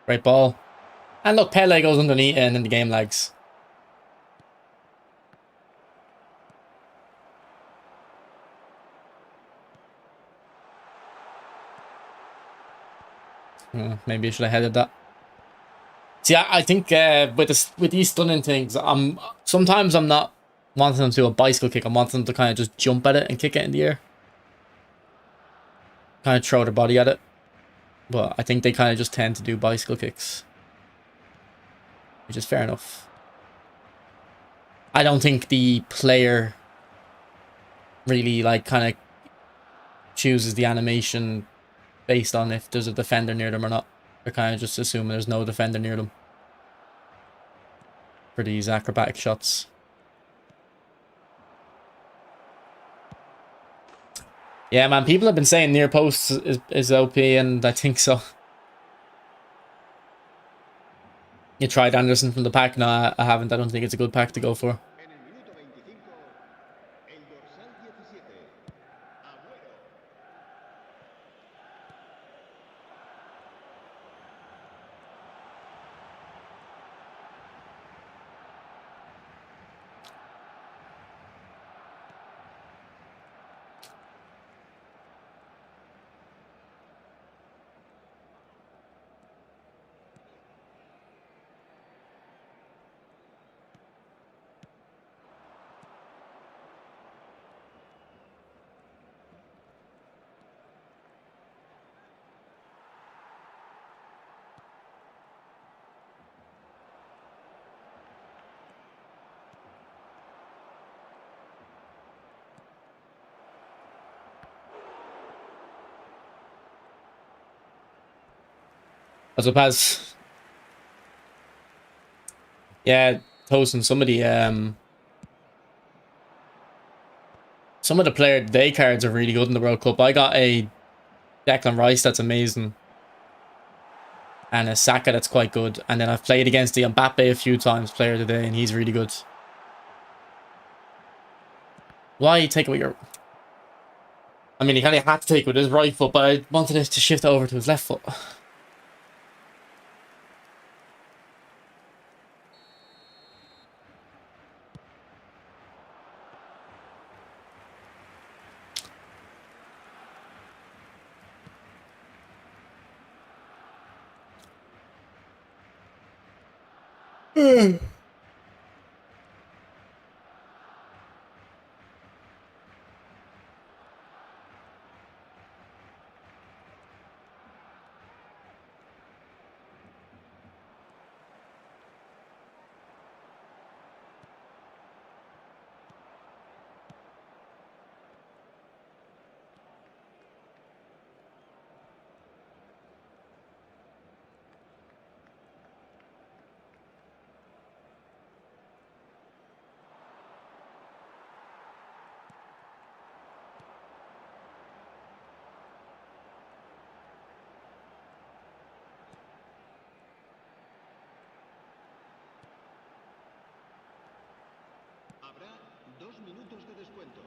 Great ball. And look, Pele goes underneath and then the game lags. Maybe I should have headed that. See, I think with these stunning things, sometimes I'm not wanting them to do a bicycle kick. I'm wanting them to kind of just jump at it and kick it in the air. Kind of throw their body at it. But I think they kind of just tend to do bicycle kicks. Which is fair enough. I don't think the player really like kind of chooses the animation based on if there's a defender near them or not. They're kind of just assuming there's no defender near them for these acrobatic shots. Yeah, man, people have been saying near post is OP, and I think so. You tried Anderson from the pack? No, I haven't. I don't think it's a good pack to go for. En el minuto 25, el dorsal 17, Agüero. As a pass. Yeah, Tosin, some of the player day cards are really good in the World Cup. I got a Declan Rice that's amazing. And a Saka that's quite good. And then I've played against the Mbappe a few times, player of the day, and he's really good. Why take away your... I mean, he kind of had to take it with his right foot, but I wanted it to shift over to his left foot. Habrá 2 minutos de descuento.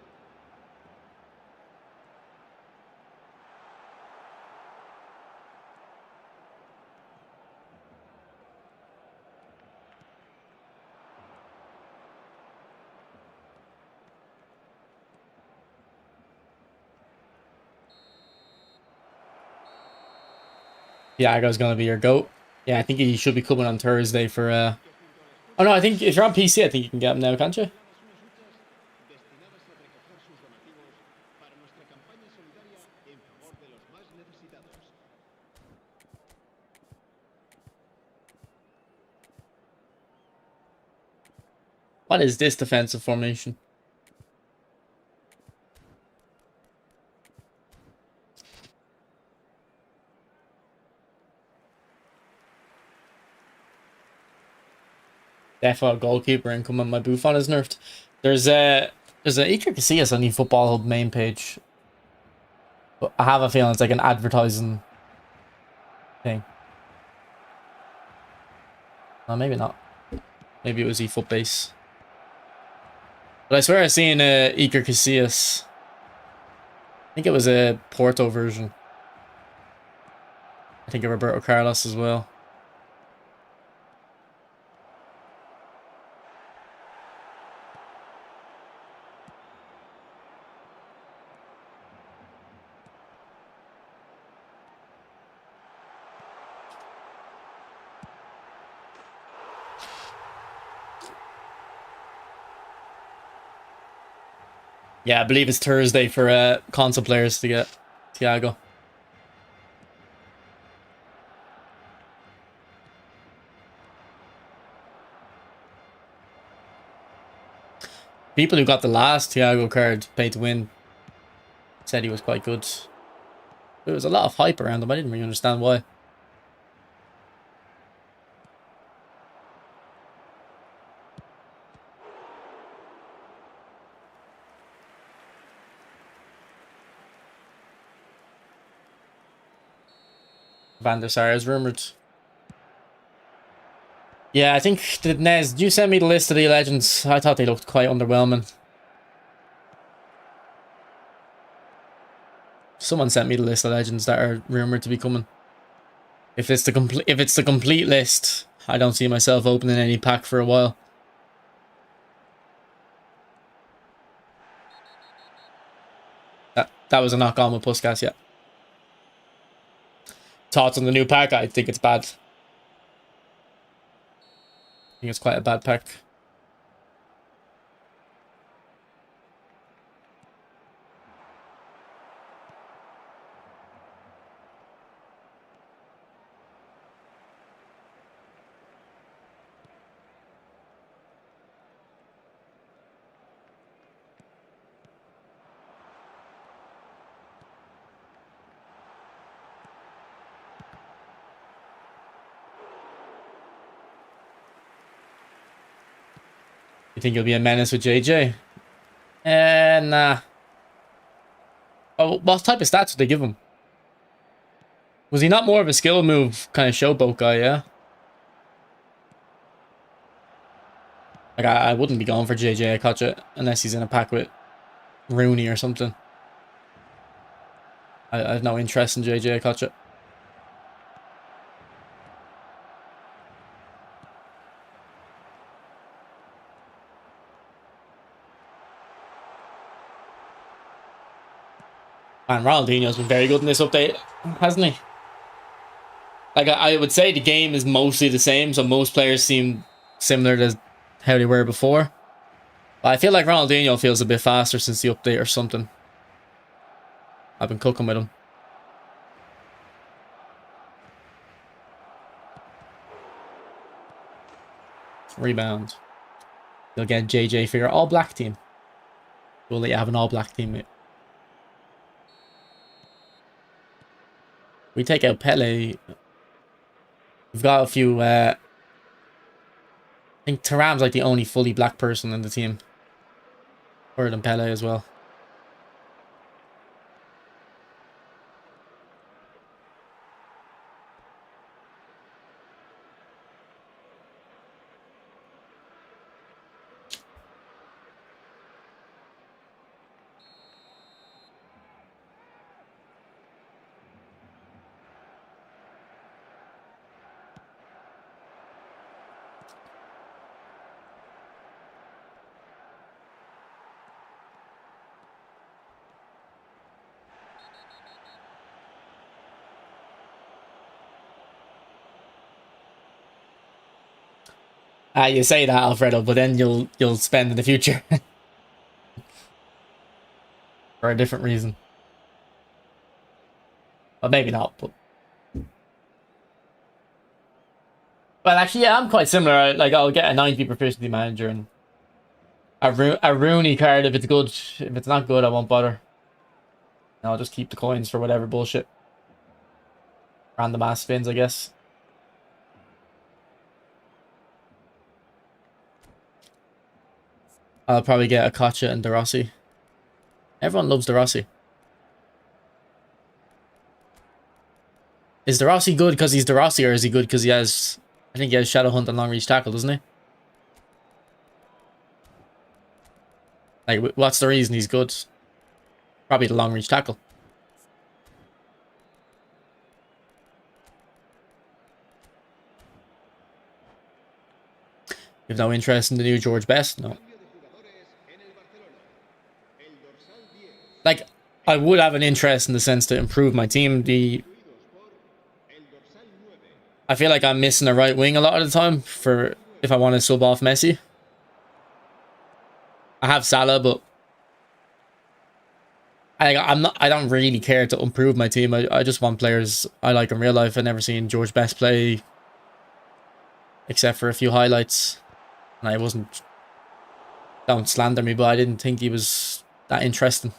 Thiago's gonna be your GOAT. Yeah, I think he should be coming on Thursday for oh no, I think if you're on PC, I think you can get him now, can't you? Destinadas a recoger sus donativos para nuestra campaña solidaria en favor de los más necesitados. What is this defensive formation? Defo goalkeeper incoming. My Buffon is nerfed. There's a Iker Casillas on the Football Hub main page. But I have a feeling it's like an advertising thing. Well, maybe not. Maybe it was eFootbase. But I swear I seen Iker Casillas. I think it was a Porto version. I think of Roberto Carlos as well. Yeah, I believe it's Thursday for console players to get Thiago. People who got the last Thiago card paid to win said he was quite good. There was a lot of hype around him. I didn't really understand why. Van der Sar is rumored. Yeah, I think Nez, did you send me the list of the legends? I thought they looked quite underwhelming. Someone sent me the list of legends that are rumored to be coming. If it's the complete list, I don't see myself opening any pack for a while. That was a knock on with Puskas, yeah. Thoughts on the new pack? I think it's bad. I think it's quite a bad pack. You think he'll be a menace with JJ? Nah. Oh, what type of stats would they give him? Was he not more of a skill move kind of showboat guy, yeah? Like, I wouldn't be going for JJ Okocha unless he's in a pack with Rooney or something. I have no interest in JJ Okocha. Man, Ronaldinho's been very good in this update, hasn't he? Like, I would say the game is mostly the same, so most players seem similar to how they were before. But I feel like Ronaldinho feels a bit faster since the update or something. I've been cooking with him. Rebound. You'll get JJ for your all-black team. We'll let you have an all-black team, mate. We take out Pele. We've got a few, I think Thuram's like the only fully black person in the team. Other than Pele as well. You say that, Alfredo, but then you'll spend in the future for a different reason. But maybe not. But well, actually, yeah, I'm quite similar. Like I'll get a 90 proficiency manager and a Rooney card if it's good. If it's not good, I won't bother. I'll just keep the coins for whatever bullshit. Random ass spins, I guess. I'll probably get a Kocha and De Rossi. Everyone loves De Rossi. Is De Rossi good because he's De Rossi, or is he good because he has... I think he has Shadow Hunt and Long Reach Tackle, doesn't he? Like, what's the reason he's good? Probably the Long Reach Tackle. You have no interest in the new George Best? No. Like, I would have an interest in the sense to improve my team. I feel like I'm missing a right wing a lot of the time for if I want to sub off Messi. I have Salah, but I don't really care to improve my team. I just want players I like in real life. I've never seen George Best play except for a few highlights. And I wasn't... Don't slander me, but I didn't think he was that interesting.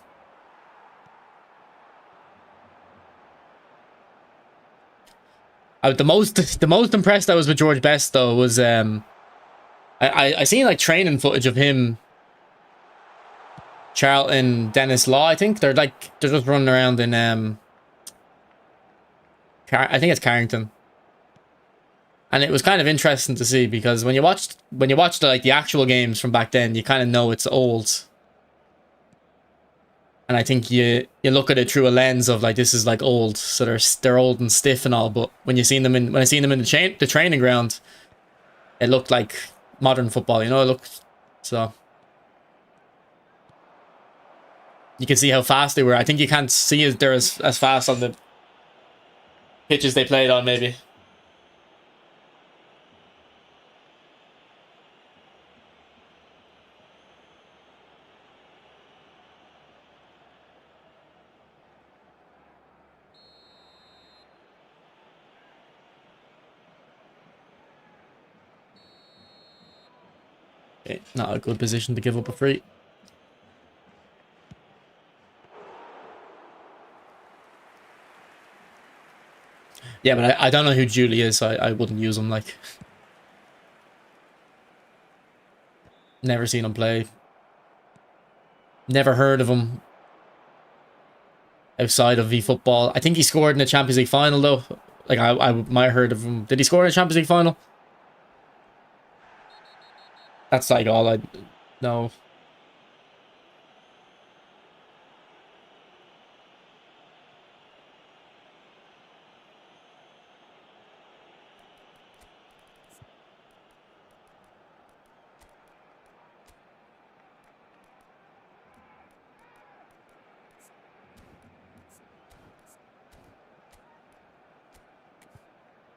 The most impressed I was with George Best though was I seen like training footage of him, Charlton, Dennis Law. I think they're just running around in I think it's Carrington, and it was kind of interesting to see because when you watched like the actual games from back then, you kind of know it's old. And I think you look at it through a lens of like this is like old, so they're old and stiff and all. But when I seen them in the training ground, it looked like modern football. You know, it looked so. You can see how fast they were. I think you can't see they're as fast on the pitches they played on, maybe. Okay, not a good position to give up a free. Yeah, but I don't know who Julie is, so I wouldn't use him, like. Never seen him play. Never heard of him outside of eFootball. I think he scored in the Champions League final, though. Like, I might have heard of him. Did he score in the Champions League final? That's, like, all I know.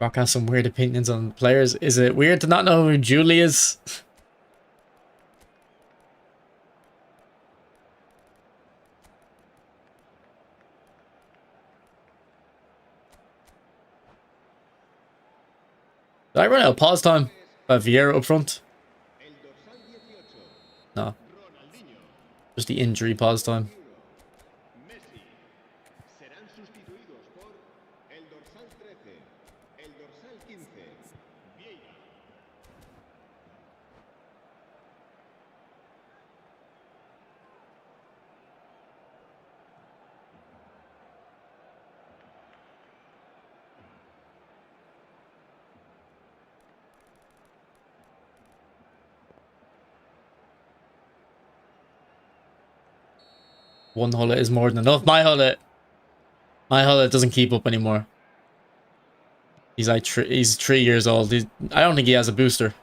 Rock has some weird opinions on players. Is it weird to not know who Julie is? Did I run out of pause time? Vieira up front? No. Just the injury pause time. Serán sustituidos por el dorsal 13, el dorsal 15, Vieira. One hullet is more than enough. My hullet doesn't keep up anymore. He's like he's 3 years old. I don't think he has a booster.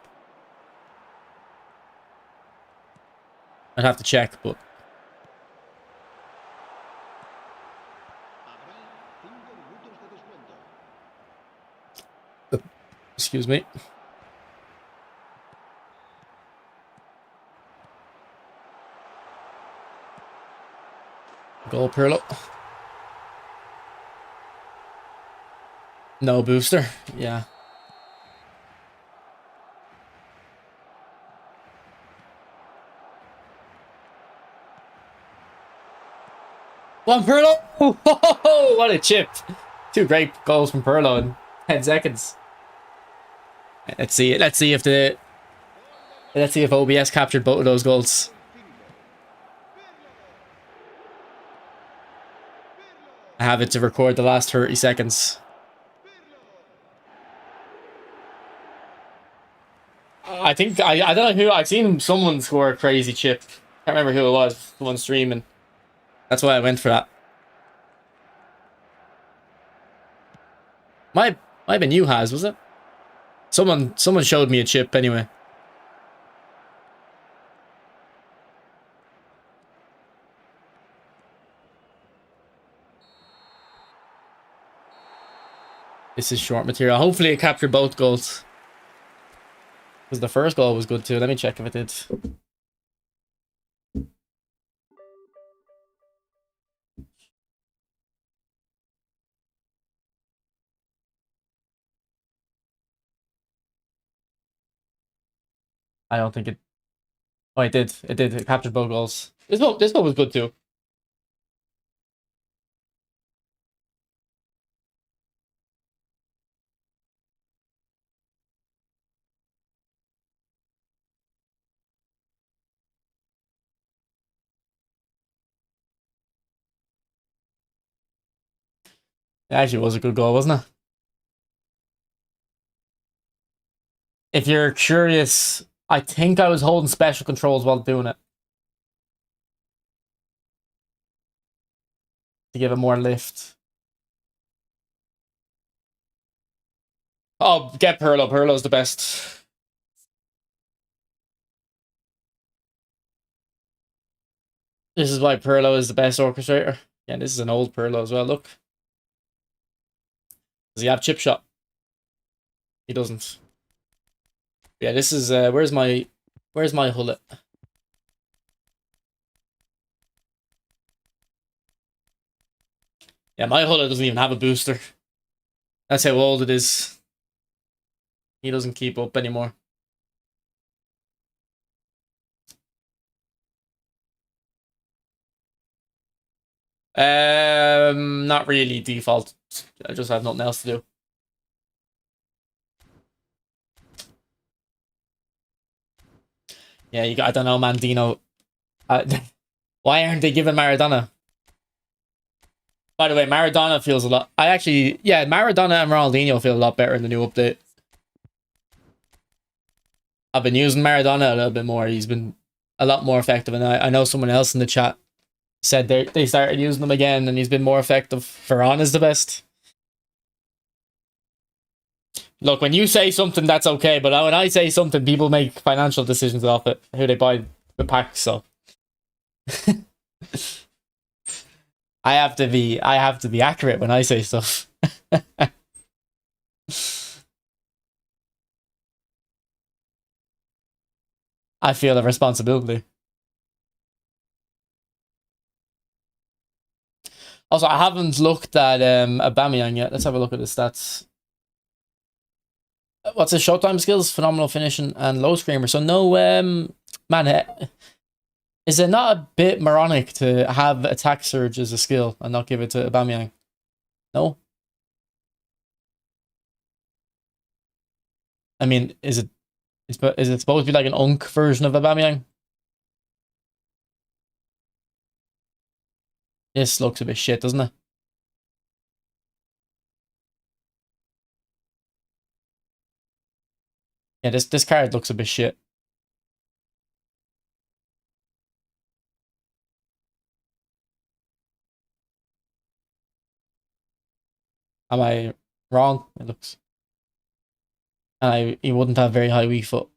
I'd have to check, but Habrá 5 minutos de descuento. excuse me. Goal, Pirlo. No booster. Yeah. One Pirlo. Oh, what a chip. 2 great goals from Pirlo in 10 seconds. Let's see it. Let's see if OBS captured both of those goals. I have it to record the last 30 seconds. I think I don't know who I've seen someone score a crazy chip. Can't remember who it was. The one streaming. That's why I went for that. Might have been you, Has, was it? Someone showed me a chip anyway. This is short material. Hopefully it captured both goals. Because the first goal was good too. Let me check if it did. I don't think it... Oh, it did. It did. It captured both goals. This goal was good too. It actually was a good goal, wasn't it? If you're curious, I think I was holding special controls while doing it. To give it more lift. Oh, get Pirlo. Pirlo's the best. This is why Pirlo is the best orchestrator. Yeah, this is an old Pirlo as well, look. Does he have chip shot? He doesn't. Yeah, this is where's my hullet? Yeah, my hullet doesn't even have a booster. That's how old it is. He doesn't keep up anymore. Not really default. I just have nothing else to do. Yeah, I don't know, Mandino. Why aren't they giving Maradona? By the way, Maradona feels a lot... Maradona and Ronaldinho feel a lot better in the new update. I've been using Maradona a little bit more. He's been a lot more effective. And I know someone else in the chat said they started using him again and he's been more effective. Varane is the best. Look, when you say something, that's okay. But when I say something, people make financial decisions off it. Who they buy the packs, so... I have to be accurate when I say stuff. I feel a responsibility. Also, I haven't looked at Aubameyang yet. Let's have a look at his stats. What's his showtime skills? Phenomenal finishing and low screamer. So no, man, is it not a bit moronic to have attack surge as a skill and not give it to Aubameyang? No? I mean, is it supposed to be like an Unk version of Aubameyang? This looks a bit shit, doesn't it? Yeah, this card looks a bit shit. Am I wrong? It looks... And he wouldn't have very high weak foot.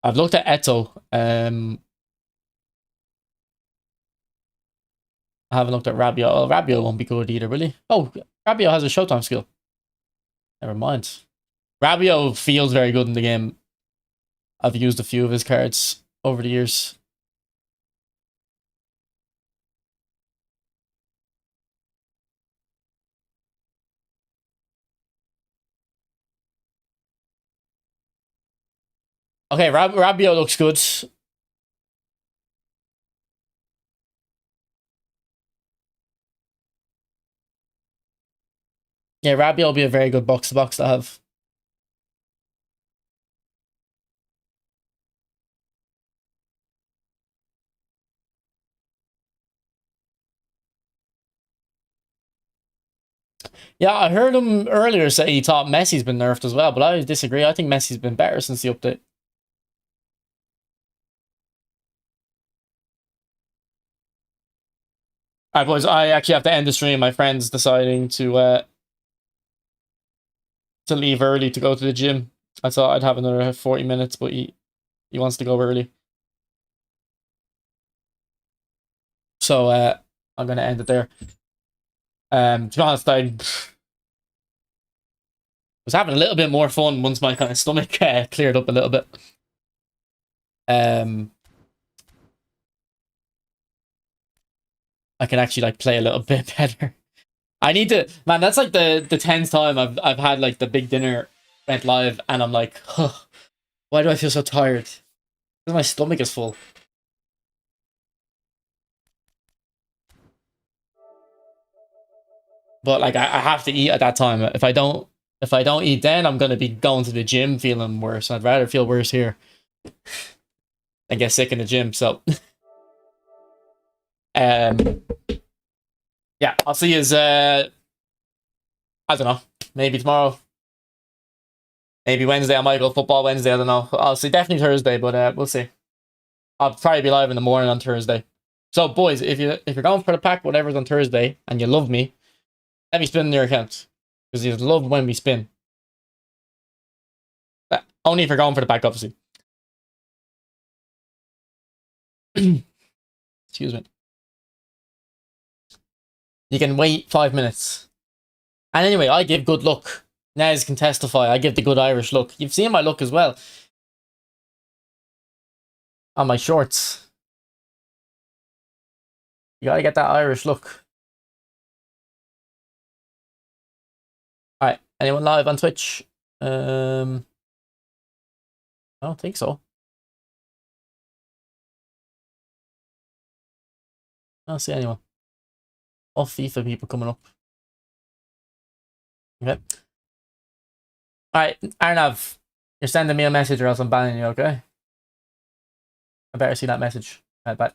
I've looked at Eto. I haven't looked at Rabiot. Oh, Rabiot won't be good either, really. Oh, Rabiot has a showtime skill. Never mind. Rabiot feels very good in the game. I've used a few of his cards. over the years. Okay, Rabiot looks good. Yeah, Rabiot will be a very good box to box to have. Yeah, I heard him earlier say he thought Messi's been nerfed as well, but I disagree. I think Messi's been better since the update. Alright, boys, I actually have to end the stream. My friend's deciding to leave early to go to the gym. I thought I'd have another 40 minutes, but he wants to go early. So I'm gonna end it there. To be honest, I was having a little bit more fun once my kind of stomach cleared up a little bit. I can actually like play a little bit better. I need to, man. That's like the 10th time I've had like the big dinner went live, and I'm like, huh, why do I feel so tired? Because my stomach is full. But like I have to eat at that time. If I don't eat then, I'm gonna be going to the gym feeling worse. I'd rather feel worse here than get sick in the gym. So yeah, I'll see you as I don't know, maybe tomorrow. Maybe Wednesday. I might go football Wednesday. I don't know. I'll see. Definitely Thursday, but we'll see. I'll probably be live in the morning on Thursday. So, boys, if you're going for the pack, whatever's on Thursday, and you love me, let me spin in your account because you love when we spin. Only if you're going for the pack, obviously. Excuse me. You can wait 5 minutes. And anyway, I give good luck. Nez can testify. I give the good Irish look. You've seen my look as well on my shorts. You gotta get that Irish look. Alright, anyone live on Twitch? I don't think so. I don't see anyone. All FIFA people coming up. Okay. Alright, Arnav, you're sending me a message or else I'm banning you, okay? I better see that message. Alright, bye.